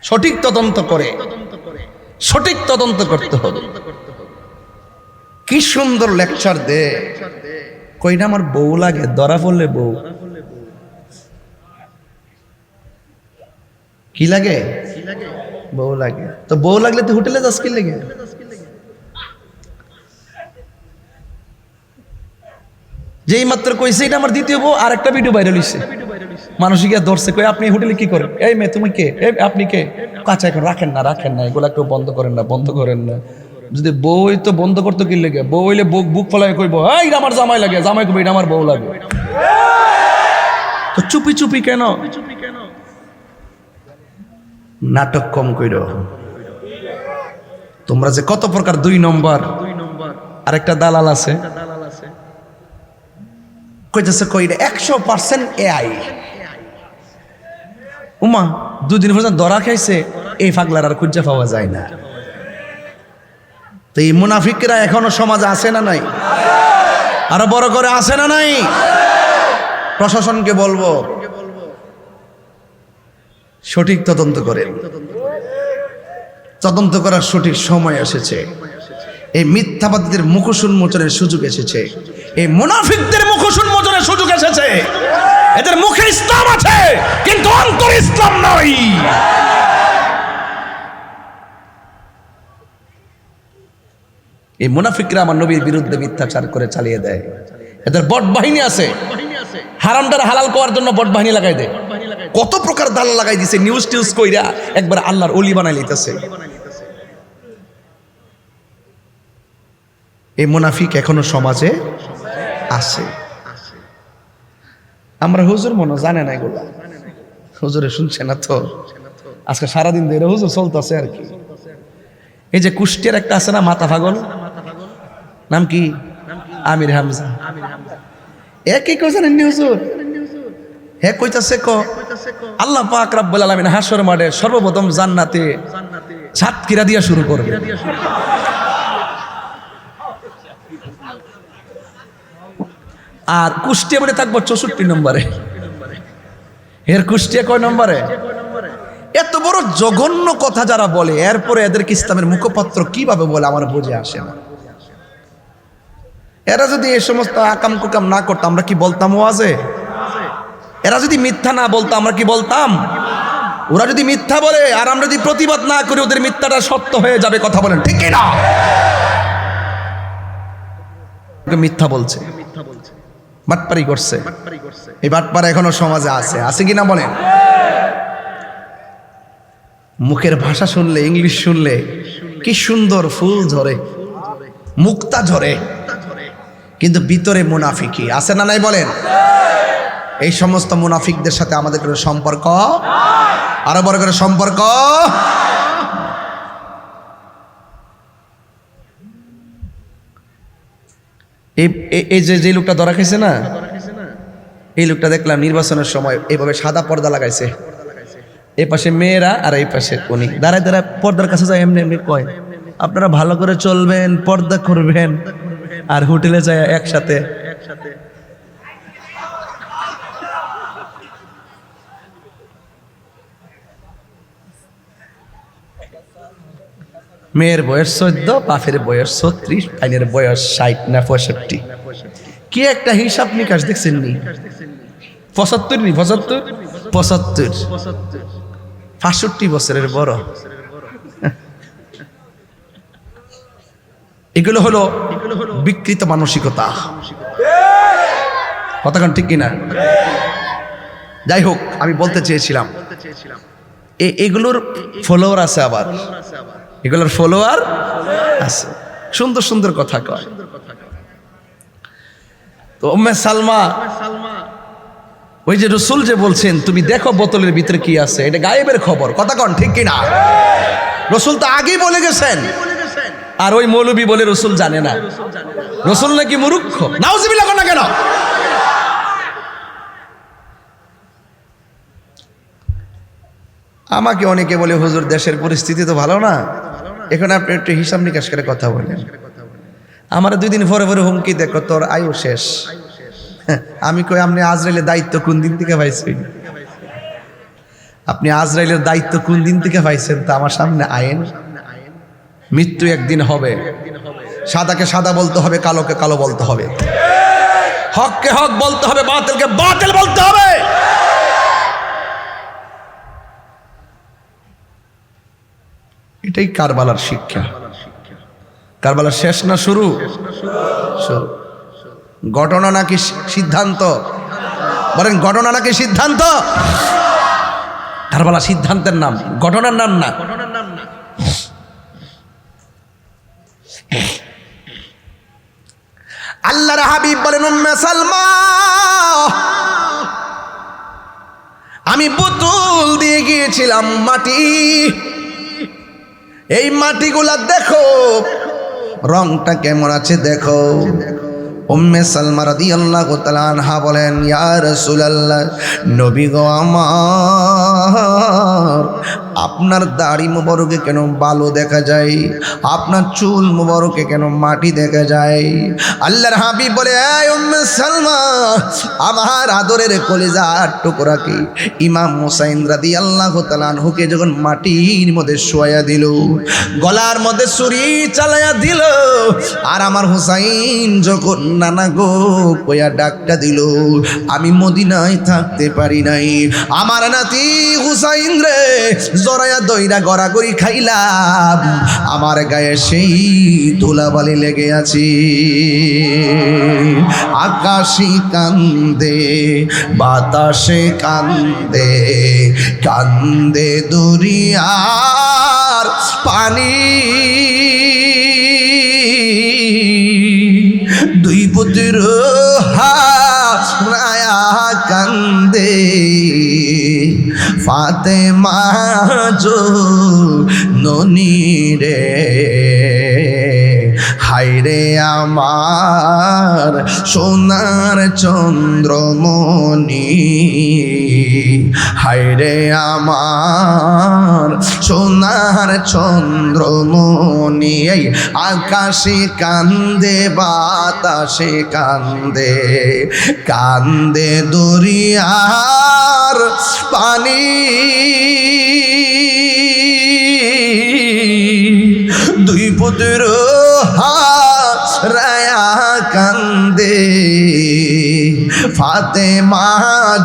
সঠিক তদন্ত করে, সঠিক তদন্ত করতে হবে। কি সুন্দর লেকচার দে, কইনা আমার বউ লাগে, ধরা পড়লে বউ কি লাগে? বউ লাগে। তো বউ লাগলে তুই হোটেলে যাস কি লাগে? যেই মাত্র কইছে এটা আমার 2য় বউ, আর একটা ভিডিও ভাইরাল হইছে, মানুষ গিয়া ধরছে, কই আপনি হোটেলে কি করেন? এই মেয়ে তুমি কে? আপনি কে? কাছে এখন রাখেন না, রাখেন না, এগুলা কেউ বন্ধ করেন না, বন্ধ করেন না। যদি বই তো বন্ধ করতো কি লেগে? বউ হইলে বুক ফলায় কইব এই আমার জামাই লাগে, জামাই কইব এটা আমার বউ লাগে। তো চুপি চুপি কেন? নাটক কম কইর। তোমরা যে কত প্রকার 2 নম্বর, আরেকটা দালাল আছে কইতেছে কইরা 100% AI। উমা 2 দিন পর্যন্ত ধরা খাইছে, এই পাগলার আর খুঁজে পাওয়া যায় না। তো এই মুনাফিকরা এখনো সমাজে আছে না নাই? আরো বড় করে আছে না নাই? প্রশাসনকে বলবো সঠিক তদন্ত করেন। তদন্ত করার সঠিক সময় এসেছে। এই মিথ্যাবাদীদের মুখোশ উন্মোচনের সুযোগ এসেছে, এই মুনাফিকদের মুখোশ উন্মোচনের সুযোগ এসেছে। এদের মুখে ইসলাম আছে কিন্তু অন্তরে ইসলাম নাই। এই মুনাফিকরা আমার নবীর বিরুদ্ধে মিথ্যাচার করে চালিয়ে দেয়। এদের বট বাহিনী আছে, হারামটার হালাল করার জন্য বট বাহিনী লাগাই দেয়। কত প্রকার দালাল লাগাই দিছে, নিউজ টিউজ কইরা একবার আল্লাহর ওলি বানাই লইতেছে। এই মুনাফিক এখনো সমাজে আছে। আমরা হুজুর মনে জানে না এগুলো, হুজুরে শুনছে না তো। আজকে সারাদিন ধরে হুজুর চলতেছে আর কি। এই যে কুষ্টিয়ার একটা আছে না মাথা পাগল, নাম কি? আমির হামজা। একই কইছে না হুজুর, হে কইতাছে আল্লাহ পাক রব্বুল আলামিন হাশর মাঠে সর্বপ্রথম জান্নাতে সাতক্ষীরা দিয়া শুরু করবে। আর কুষ্টিয়া বলে থাকবো 64 নম্বরে। এর কুষ্টিয়া কয় নম্বরে? এত বড় জঘন্য কথা যারা বলে, এরপরে এদেরকে ইসলামের মুখপাত্র কিভাবে বলে আমার বুঝে আসে না। এরা যদি এই সমস্ত আকাম কুকাম না করতো আমরা কি বলতাম ওয়াজে? এরা যদি মিথ্যা না বলতো আমরা কি বলতাম? ওরা যদি মিথ্যা বলে আর আমরা যদি প্রতিবাদ না করি ওদের মিথ্যাটা সত্য হয়ে যাবে। কথা বলেন ঠিক কি না? মিথ্যা বলছে, বাটপারি করছে, এই বাটপারা এখনো সমাজে আছে কিনা বলেন? মুখের ভাষা শুনলে, ইংলিশ শুনলে কি সুন্দর ফুল ঝরে, মুক্তা ঝরে, কিন্তু ভিতরে মুনাফিকি আছে না নাই বলেন? এই সমস্ত মুনাফিকদের সাথে আমাদের কোনো সম্পর্ক, আরো বড় করে সম্পর্ক। এই যে লোকটা ধরা খাইছে না, এই লোকটা দেখলাম নির্বাচনের সময় এইভাবে সাদা পর্দা লাগাইছে, এই পাশে মেয়েরা আর এই পাশে উনি দাঁড়ায় দাঁড়ায় পর্দার কাছে যায়, এমনি এমনি কয় আপনারা ভালো করে চলবেন, পর্দা করবেন, আর হোটেলে যায় একসাথে। মেয়ের বয়স 14, বাপের বয়স 36, আইনের বয়স 60 না 65। কি একটা হিসাব নিকাশ দেখছেন নি? 75 নি 75 65 বছরের বড়। এগুলো হলো বিকৃত মানসিকতা। কথাটা ঠিক কিনা? যাই হোক, আমি বলতে চেয়েছিলাম এগুলোর ফলোয়ার আছে, আবার এগুলোর ফলোয়ার আছে, সুন্দর সুন্দর কথা কয়। তো উম্মে সালমা, ওই যে রসুল যে বলছেন তুমি দেখো বোতলের ভিতরে কি আছে, এটা গায়েবের খবর। কথা কন ঠিক কিনা? রসুল তো আগেই বলে গেছেন, আর ওই মৌলবী বলে রসুল জানে না। রসুল নাকি মূর্খ? নাউজুবিল্লাহ না কেন? আমাকে অনেকে বলে হুজুর দেশের পরিস্থিতি তো ভালো না, এখন আপনি একটু হিসাব নিকাশ করে কথা বলেন। আমার 2 দিন পরে পরে হুমকি দেখো তোর আয়ু শেষ। আমি কই আপনি আজরাইলের দায়িত্ব কোন দিন থেকে পাইছেন? আপনি আজরাইলের দায়িত্ব কোন দিন থেকে পাইছেন? তা আমার সামনে আইন। মৃত্যু একদিন হবে, সাদাকে সাদা বলতে হবে, কালোকে কালো বলতে হবে, হককে হক বলতে হবে, বাতিলকে বাতিল বলতে হবে। এটাই কারবালার শিক্ষা। কারবালার শেষ না শুরু? শুরু। ঘটনা নাকি সিদ্ধান্ত? বলেন ঘটনা নাকি সিদ্ধান্ত? কারবালা সিদ্ধান্তের নাম, ঘটনার নাম না। আল্লাহর হাবিব বলেন উম্মে সালমা, আমি বোতল দিয়ে গিয়েছিলাম মাটি, এই মাটিগুলা দেখো রংটা কেমন আছে দেখো। উম্মে সালমা রাদিয়াল্লাহু তাআলা আনহা বলেন ইয়া রাসূলুল্লাহ, নবী গো আমার, আপনার দাড়ি মুবারকে কেন বালু দেখা যায়, আপনার চুল মুবারকে কেন মাটি দেখা যায়? আল্লাহর হাবিব বলে এই উম্মে সালমা, আমার আদরের কলিজার টুকরাকে ইমাম হুসাইন রাদিয়াল্লাহু তাআলা আনহুকে যখন মাটির মধ্যে শোয়া দিল, গলার মধ্যে ছুরি চালায়া দিল, আর আমার হুসাইন যখন নানা গো কইয়া ডাকটা দিল, আমি মদিনায় থাকতে পারি নাই। আমার নাতি হুসাইন রে জরায়া দইরা গড়াগড়ি খাইলাম, আমার গায়ে সেই ধুলাবালি লেগে আছে। আকাশে কান্দে, বাতাসে কান্দে, কান্দে দরিয়ার পানি, দুই পুত্র হারায়া কান্দে, ফাতেমা জননী রে, হায়রে আমার সোনার চন্দ্রমণি, হায়রে আমার সোনার চন্দ্রমণি। এই আকাশে কান্দে, বাতাসে কান্দে, কান্দে দরিয়ার পানি, দুই পুত্র হারায়া কান্দে, ফাতেমা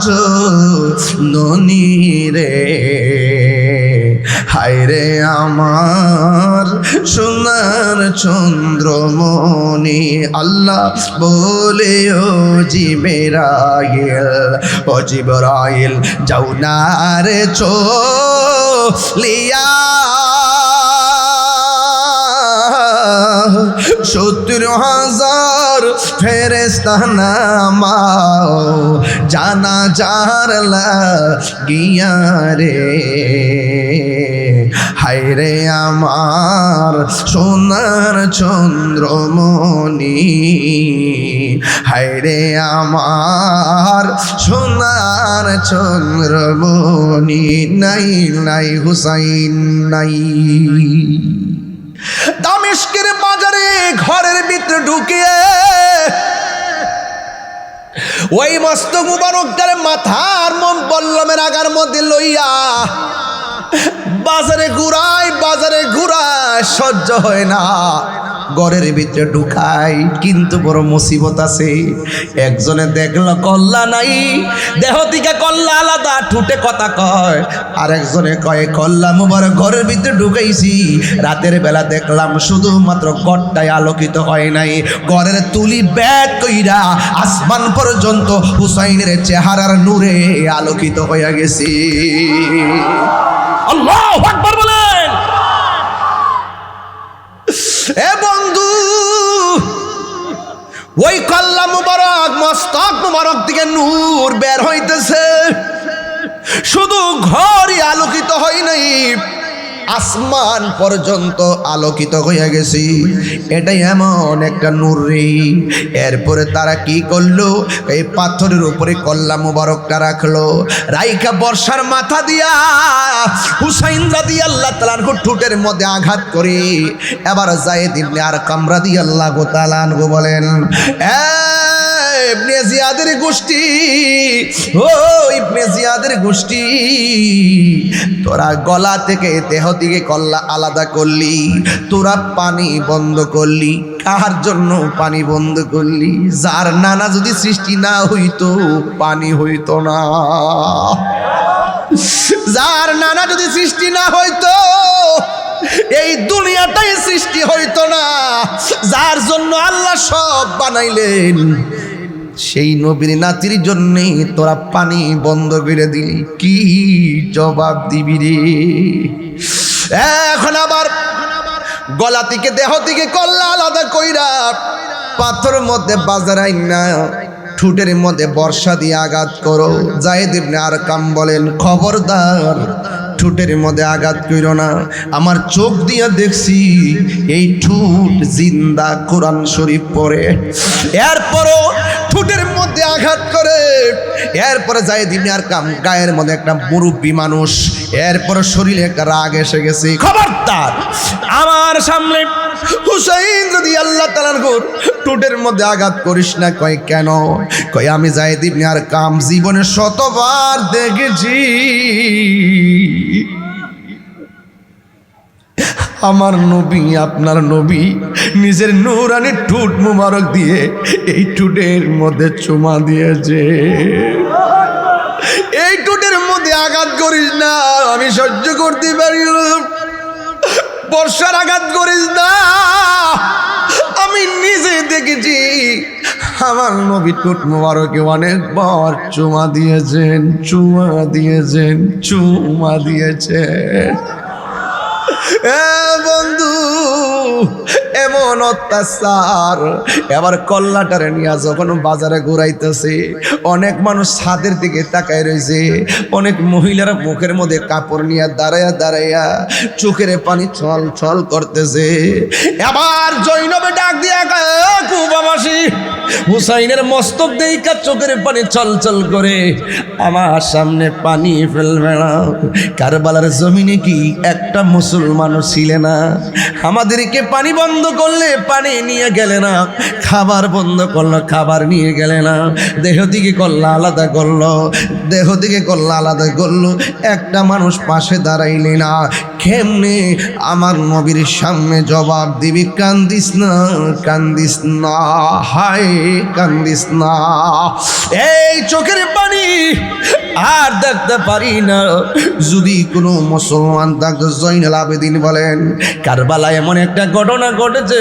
জননী রে। হায়রে আমার সোনার চন্দ্রমণি আল্লাহ বলে ও জিবরাইল যাও না রে চলিয়া 70,000 ফেরেশতা নামাও জানাজার লাগিয়া রে হায়রে আমার সোনার চন্দ্রমণি হায়রে আমার সোনার চন্দ্রমণি নাই নাই হুসাইন নাই দামেস্কের বাজারে ঘরের ভিতরে ঢুকিয়ে ওই মস্ত মুবারকটার মাথার মন বল্লমের আগার মধ্যে লইয়া বাজারে ঘুরায় সহ্য হয় না ঘরের ভিতরে ঢুকাই কিন্তু বড় মুসিবত আছে একজনে দেখলো কল্লা নাই দেহ থেকে কল্লা আলাদা ঠুটে কথা কয় আর একজনে কয় কল্লা মুবারক ঘরের ভিতরে ঢুকাইছি রাতের বেলা দেখলাম শুধুমাত্র ঘরটাই আলোকিত হয় নাই ঘরের তুলি ব্যাগ কইরা আসমান পর্যন্ত হুসাইনের চেহারার নূরে আলোকিত হয়ে গেছে আল্লাহু আকবার বলেন এ বন্ধু ওই কল্লা মুবারক মস্তক মুবারক থেকে নূর বের হইতেছে শুধু ঘরই আলোকিত হয় নাই আসমান পর্যন্ত আলোকিত হয়ে গেছে এটাই এমন একটা নূর রে এরপরে তারা কি করলো এই পাথরের উপরে কল্লা মুবারকটা রাখলো রাইখা বর্ষার মাথা দিয়া হুসাইন রাদিয়াল্লাহু তাআলা আনহু ঠোঁটের মধ্যে আঘাত করে এবার যায়েদ ইবনে আরকাম রাদিয়াল্লাহু তাআলা আনহু বলেন ইবনে জিয়াদের গোষ্ঠী ও ইবনে জিয়াদের গোষ্ঠী তোরা গলা থেকে দেহ থেকে কল্লা আলাদা করলি তোরা পানি বন্ধ করলি কার জন্য পানি বন্ধ করলি যার নানা যদি সৃষ্টি না হইতো পানি হইতো না যার নানা যদি সৃষ্টি না হইতো এই দুনিয়াটাই সৃষ্টি হইতো না যার জন্য আল্লাহ সব বানাইলেন সেই নবীর নাতির জন্যে তোরা পানি বন্ধ করে দিলি কি জবাব দিবি রে এখন আবার গলা থেকে দেহ থেকে কল্লা আলাদা কইরা পাথরের মধ্যে বাজারাই না ঠুটের মধ্যে বর্ষা দিয়ে আঘাত করো যায়েদ ইবনে আরকাম বলেন খবরদার ঠুটের মধ্যে আঘাত কইরো না আমার চোখ দিয়ে দেখছি এই ঠুট জিন্দা কোরআন শরীফ পড়ে এরপরও ঠুটের মধ্যে আঘাত করে এরপরে যায়েদ ইবনে আরকাম গায়ের মধ্যে একটা মুরব্বী মানুষ এরপরে শরীরে একটা রাগ এসে গেছে খবরদার আমার সামনে হুসাইন রাদিয়াল্লাহু তাআলা আনহুর ঠোঁটের মধ্যে আঘাত করিস না কয় কেন কয় আমি যায়েদ ইবনে আরকাম জীবনে শতবার দেখেছি আমার নবী আপনার নবী নিজের নূরানি ঠোঁট মুবারক দিয়ে এই ঠোঁটের মধ্যে চুমা দিয়েছে এই ঠোঁটের মধ্যে আঘাত করিস না আমি সহ্য করতে পারি না বর্ষার আঘাত করিস না আমি নিজে দেখেছি আমার নবী ঠোঁট মুবারকে অনেকবার চুমা দিয়েছেন বন্ধু এমন অত্যাচার এবার কল্লাটারে নিয়ে যখন বাজারে ঘুরাইতেছে অনেক মানুষ ছাদের দিকে তাকায় রয়েছে অনেক মহিলারা মুখের মধ্যে কাপড় নিয়ে দাঁড়াইয়া চোখের পানি ছল ছল করতেছে এবার জৈনবে ডাক দিয়ে কুবাবাসী হুসাইনের মস্তক দেইকা চোখের পানি ছল ছল করে আমার সামনে পানি ফেলবে না কারবালার জমিনে কি একটা মুসলমানও ছিলে না আমাদেরকে পানি বন্ধ করলে পানি নিয়ে গেলে না খাবার বন্ধ করলো খাবার নিয়ে গেলে না দেহ থেকে কল্লা আলাদা করলো একটা মানুষ পাশে দাঁড়াইলে না কেমনে আমার নবীর সামনে জবাব দিবি কান্দিস না হায় কান্দিস না এই চোখের পানি আর দেখতে পারি না। যদি কোনো মুসলমান থাকতো, জয়নুল আবেদিন বলেন কারবালায় এমন একটা ঘটনা ঘটেছে,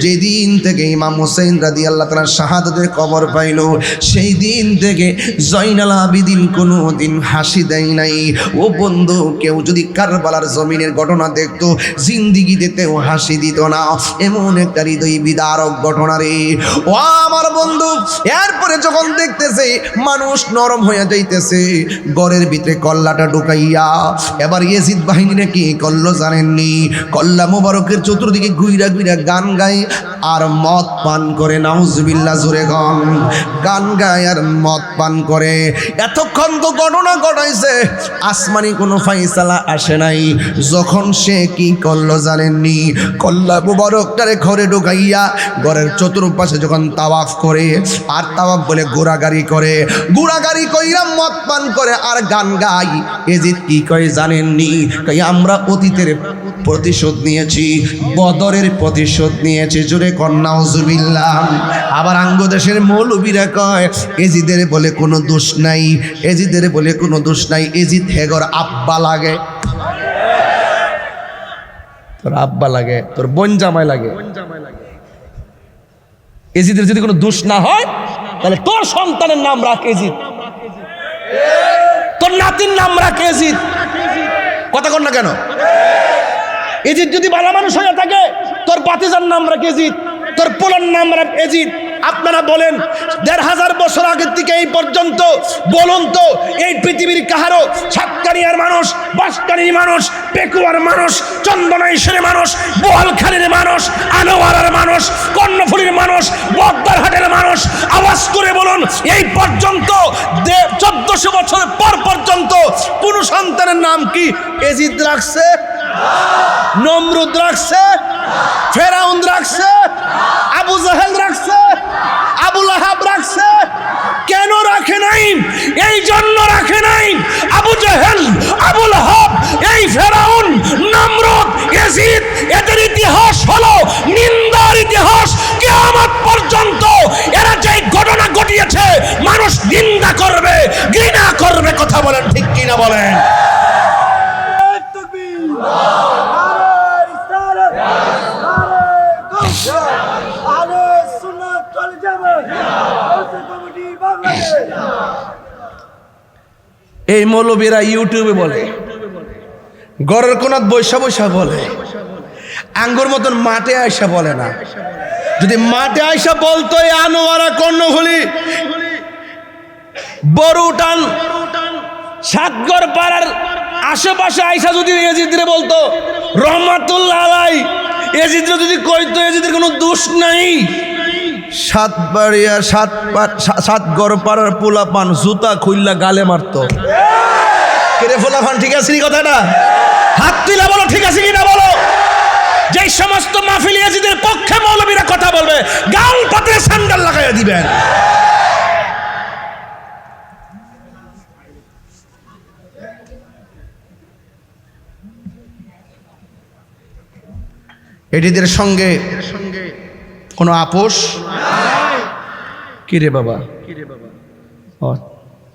যেদিন থেকে ইমাম হোসেন রাদিয়াল্লাহু তাআলা শাহাদাতের খবর পাইল, সেই দিন থেকে জয়নুল আবেদিন কোনো দিন হাসি দেয় নাই। ও বন্ধু, কেউ যদি কারবালার জমিনের ঘটনা দেখতো, জিন্দিগিতেও হাসি দিত না। এমন একটা হৃদয় বিদারক ঘটনা রে ও আমার বন্ধু। এরপরে যখন দেখতেছে মানুষ নরম হয়ে যাইতেছে, ঘরের ভিতরে কল্লাটা ঢুকাইয়া এবার ইয়েজিদ বাহিনীরা কি করলো জানেননি? কল্লা মোবারকের চতুর্দিকে ঘুইরা ঘুইরা গান গায় আর মদ পান করে। নাউজুবিল্লাহ, জোরে গান গায় আর মদ পান করে। এতক্ষণ তো ঘটনা ঘটাইছে, আসমানি কোনো ফাইসালা আসে নাই। যখন সে কি করলো জানেননি? কল্লা মোবারকটারে ঘরে ঢুকাইয়া ঘরের চতুর্পাশে যখন তাওয়াফ করে, আর তাওয়াফ বলে ঘোরাগাড়ি করে, ঘোরাগাড়ি কইরা মদ পান করে আর গান গাই। এজিদ কি কয় জানেননি? কই আমরা অতীতের প্রতিশোধ নিয়েছি, বদরের প্রতিশোধ নিয়েছি। জোরে কন্যা নাউজুবিল্লাহ। আবার আঙ্গদেশের মৌলবীরা কয় এজিদের বলে কোনো দোষ নাই, এজিদের বলে কোনো দোষ নাই, এজিদ হেগর আব্বা লাগে। তোর আব্বা লাগে, তোর বোন জামাই লাগে। এজিদের যদি কোনো দোষ না হয়, তাহলে তোর সন্তানের নাম রাখ এজিদ, তোর নাতির নাম রাখ এজিদ। কথা কর না কেন? এজিদ যদি ভালো মানুষ হয়ে থাকে, তোর বাতিজার নাম রাখ এজিদ, তোর পোলার নাম রাখ এজিদ। আপনারা বলেন ১৫০০ বছর আগের থেকে এই পর্যন্ত বলুন তো, এই পৃথিবীর কাহারো সাতকানিয়ার মানুষ, বাঁশকানির মানুষ, পেকুয়ার মানুষ, চন্দনাইশের মানুষ, বোয়ালখালীর মানুষ, আনোয়ারার মানুষ, কর্ণফুলীর মানুষ, বদ্দারহাটের মানুষ আওয়াজ করে বলুন, এই পর্যন্ত ১৪০০ বছর পর পর্যন্ত কোন সন্তানের নাম কি এজিদ রাখছে? নমরুদ রাখছে? ফেরাউন রাখছে? আবু জাহেল রাখছে? আবু লাহাব রাখছে? কেন রাখে নাই? এই জন্য রাখে নাই, আবু জাহেল, আবু লাহাব, এই ফেরাউন, নমরুদ, ইয়াজিদ, এদের ইতিহাস হলো নিন্দার ইতিহাস। কিয়ামত পর্যন্ত এরা যে ঘটনা ঘটিয়েছে মানুষ নিন্দা করবে, ঘৃণা করবে। কথা বলেন ঠিক কিনা বলেন? এই মৌলবীরা ইউটিউবে বলে, গড়ের কোনাত বৈশা বৈশা বলে, আঙ্গুর মতন মাঠে আইসা বলে না। যদি মাঠে আইসা বলতো আনোয়ারা, কর্ণফুলী, বড়ুটান, সাতগড় পাড়ার আশেপাশে আইসা যদি এজিদরে বলতো রহমাতুল্লাহ আলাই, এজিদরে যদি কইতো এজিদের কোনো দোষ নাই, সাতবাড়িয়া সাতগড় পাড়ার পোলা পান জুতা খুইল্লা গালে মারতো। কেরে পোলা পান ঠিক আছে কথাটা? হাত তুলা বলো ঠিক আছে কিনা বলো। যে সমস্ত মাহফিল এজিদের পক্ষে মৌলবীরা কথা বলবে, গাল পাতে স্যান্ডেল লাগাইয়া দিবেন। এটিদের সঙ্গে কোনো আপোষ? কিরে বাবা,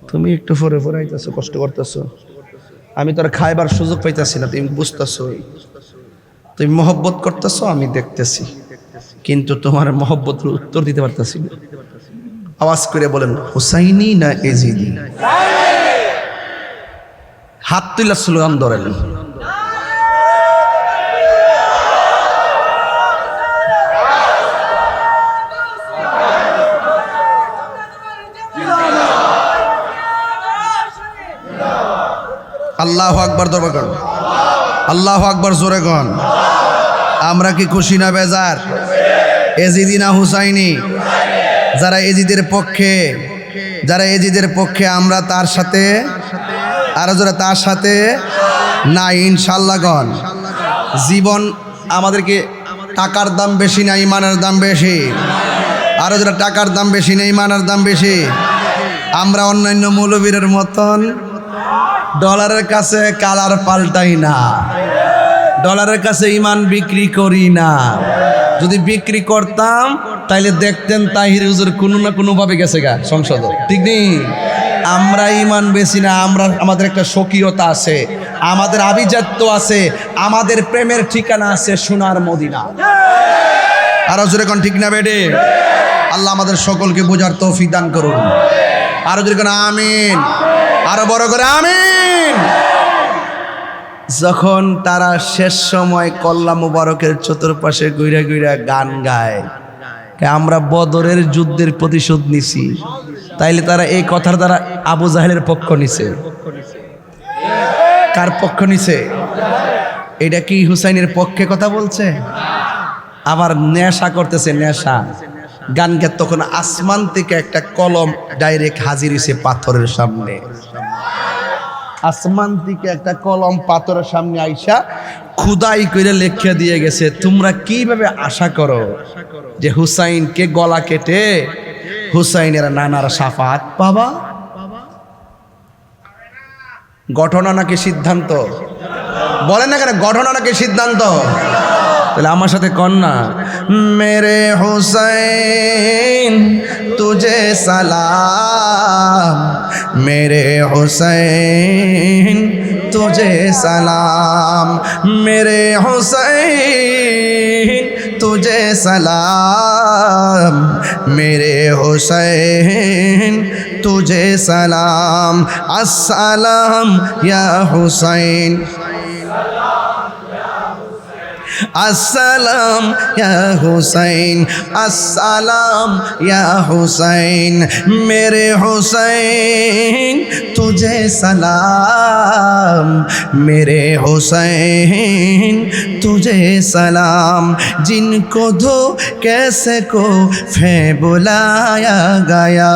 তুমি একটু ফরে ফরে আইতেছো, কষ্ট করতেছো, আমি তোর খাইবার সুযোগ পাইতেছি না, তুমি বুঝতেছো, তুমি মহব্বত করতেছো, আমি দেখতেছি, কিন্তু তোমার মহব্বতের উত্তর দিতে পারতেছি না। আওয়াজ করে বলেন হুসাইনি না এজিদি? হাত তুলা স্লোগান ধরেন। আল্লাহু আকবার, দরবার কর, আল্লাহু আকবার জোরে কন। আমরা কি খুশি না বেজার? এজিদি না হুসাইনি? যারা এজিদের পক্ষে, যারা এজিদের পক্ষে আমরা তার সাথে, আরো যারা তার সাথে না, ইনশাল্লাহ গণ। জীবন আমাদেরকে টাকার দাম বেশি না ইমানের দাম বেশি? আরো যারা টাকার দাম বেশি না ইমানের দাম বেশি? আমরা অন্যান্য মৌলবীরের মতন ডলারের কাছে কালার পাল্টাই না, ডলারের কাছে ইমান বিক্রি করি না। যদি বিক্রি করতাম তাইলে দেখতেন তাহির হুজুর কোনো না কোনো ভাবে গেছে গা সংসদ, ঠিক নেই? আমরা ইমান বেশি না, আমাদের একটা স্বকীয়তা আছে, আমাদের আভিজাত্য আছে, আমাদের প্রেমের ঠিকানা আছে সোনার মদিনা। আরো জোরে কোন ঠিক না বেডে? আল্লাহ আমাদের সকলকে বোঝার তৌফিক দান করুন। আরো জোরে কোন আমিন, আরো বড় করে আমিন। যখন তারা শেষ সময় কল্লা মুবারকের চতুর্পাশে ঘুরে ঘুরে গান গায়, আমরা বদরের যুদ্ধের প্রতিশোধ নিছি, তাইলে তারা এই কথার দ্বারা আবু জাহেলের পক্ষ নিছে। কার পক্ষ নিছে? এটা কি হুসাইনের পক্ষে কথা বলছে? আবার নেশা করতেছে, নেশা গান গে। তখন আসমান থেকে একটা কলম ডাইরেক্ট হাজির হয়েছে পাথরের সামনে। আসমান থেকে একটা কলম পাথরের সামনে আইসা খুদাই করে লেখা দিয়ে গেছে, তোমরা কিভাবে আশা করো যে হুসাইনকে গলা কেটে হুসাইনের নানার শাফাত পাবা? ঘটনা নাকি সিদ্ধান্ত? বলেন না কেন, ঘটনা নাকি সিদ্ধান্ত? তাহলে আমার সাথে কন্যা, মেরে হুসাইন তুঝে সালাম, মেরে হুসাইন তুঝে সালাম, মেরে হুসাইন তুঝে সালাম, মেরে হুসাইন তুঝে সালাম, আসসালাম ইয়া হুসাইন, আসসালাম ইয়া হুসাইন, আসসালাম ইয়া হুসাইন, মেরে হুসাইন তুঝে সালাম, মেরে হুসাইন तुझे सलाम, जिनको धो कैसे को फे बुलाया गया,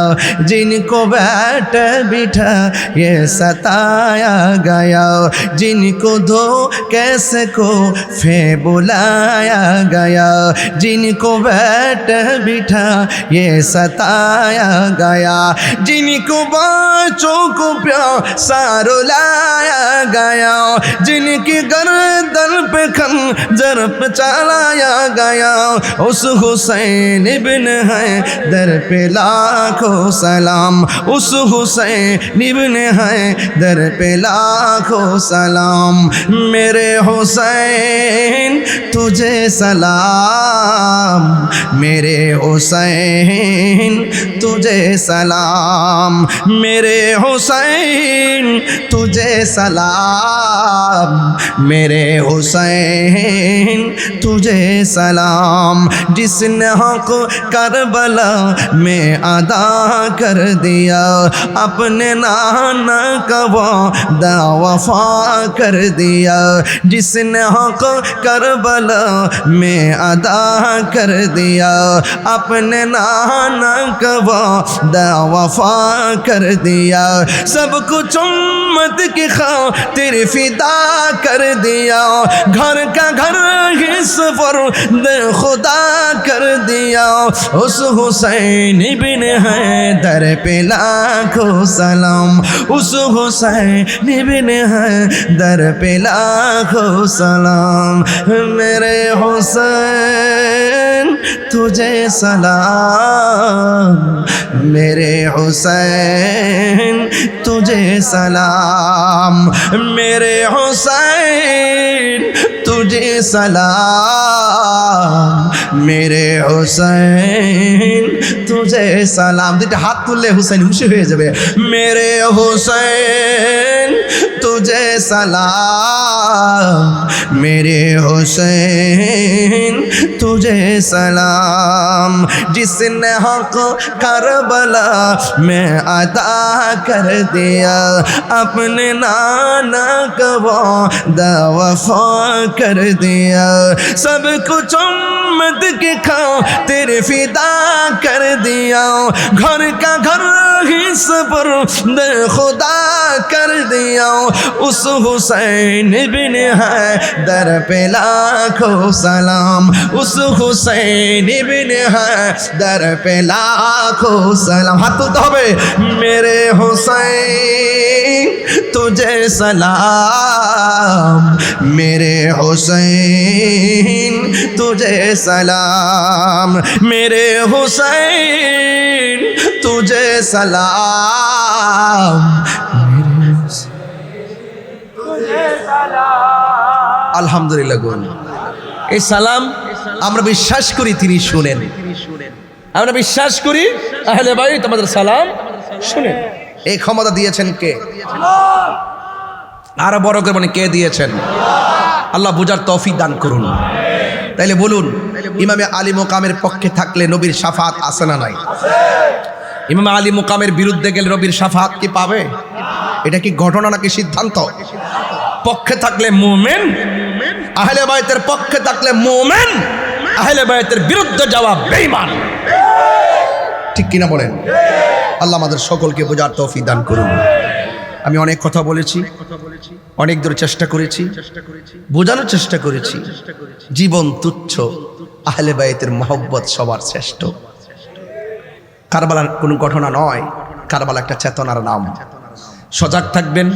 जिनको बैठ बिठा ये सताया गया, जिनको धो कैसे को फे बुलाया गया, जिनको बैठ बिठा ये सताया गया, जिनको बच्चों को प्यासा रुलाया गया, जिनकी गर्दन पे खंजर पे चलाया गया, उस हुसैन इब्न हैदर पे लाखों सलाम, उस हुसैन इब्न हैदर पे लाखों सलाम, मेरे हुसैन तुझे सलाम, मेरे हुसैन तुझे सलाम, मेरे हुसैन तुझे सलाम, मेरे हुसैन तुझे सलाम, जिसने हक करबला में अदा कर दिया, अपने नाना का वादा वफा कर दिया, जिसने हक करबला में अदा कर दिया, अपने नाना का वादा वफा कर दिया, सब कुछ उम्मत की खातिर फिदा कर दिया, घर का घर हिस्स पर खुदा कर दिया, उस हुसैन इब्न हैदर पे लाखों सलाम, उस हुसैन इब्न हैदर पे लाखों सलाम, मेरे हुसैन तुझे सलाम, मेरे हुसैन तुझे सलाम, मेरे हुसैन तुझे सलाम, मेरे हुसैन तुझे सलाम। দুইটা হাত তুললে হুসাইন খুশি হয়ে যাবে। मेरे हुसैन तुझे सलाम, मेरे हुसैन तुझे सलाम, जिसने हक करबला में अदा कर दिया, अपने नाना का वादा वफा कर दिया, सब कुछ उम्मत की खातिर फिदा कर दिया, घर का घर हिस्स पर खुदा कर दिया, उस हुसैन इब्न हैदर पे लाखों सलाम, उस हुसैन इब्न हैदर पे लाखों सलाम। हाथ तुलते হবে। मेरे हुसैन तुझे सलाम, मेरे हुसैन तुझे सलाम, मेरे हुसैन तुझे সালাম আলহামদুলিল্লাহ গুণ এই সালাম আমরা বিশ্বাস করি তিনি শুনেন আমরা বিশ্বাস করি আহলে বাইত আমাদের সালাম শুনেন এই ক্ষমতা দিয়েছেন কে আরো বড় করে মানে কে দিয়েছেন আল্লাহ বুঝার তৌফিক দান করুন তাইলে বলুন ইমামে আলী মুকামের পক্ষে থাকলে নবীর শাফাত আছে না নাই ইমাম আলী মুকামের বিরুদ্ধে গেলে নবীর শাফাত কি পাবে এটা কি ঘটনা নাকি সিদ্ধান্ত পক্ষে থাকলে মুমিন আহলে বাইতের পক্ষে থাকলে মুমিন আহলে বাইতের বিরুদ্ধে যাওয়া বেঈমান ঠিক কিনা বলেন আল্লাহ আমাদের সকলকে বোঝার তৌফিক দান করুন আমি অনেক কথা বলেছি অনেক দূর চেষ্টা করেছি বোঝানোর চেষ্টা করেছি জীবন তুচ্ছ আহলে বাইতের মহব্বত সবার শ্রেষ্ঠ কারবালার কোনো ঘটনা নয় কারবালা একটা চেতনার নাম সজাগ থাকবেন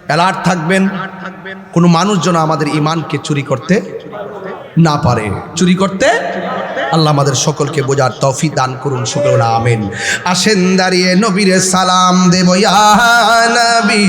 অ্যালার্ট থাকবেন কোনো মানুষ যেন আমাদের ঈমানকে চুরি করতে না পারে চুরি করতে আল্লাহ আমাদের সকলকে বোঝার তৌফিক দান করুন সকলে আমিন আসেন দাঁড়িয়ে নবীর সালাম দেব ইয়া নবী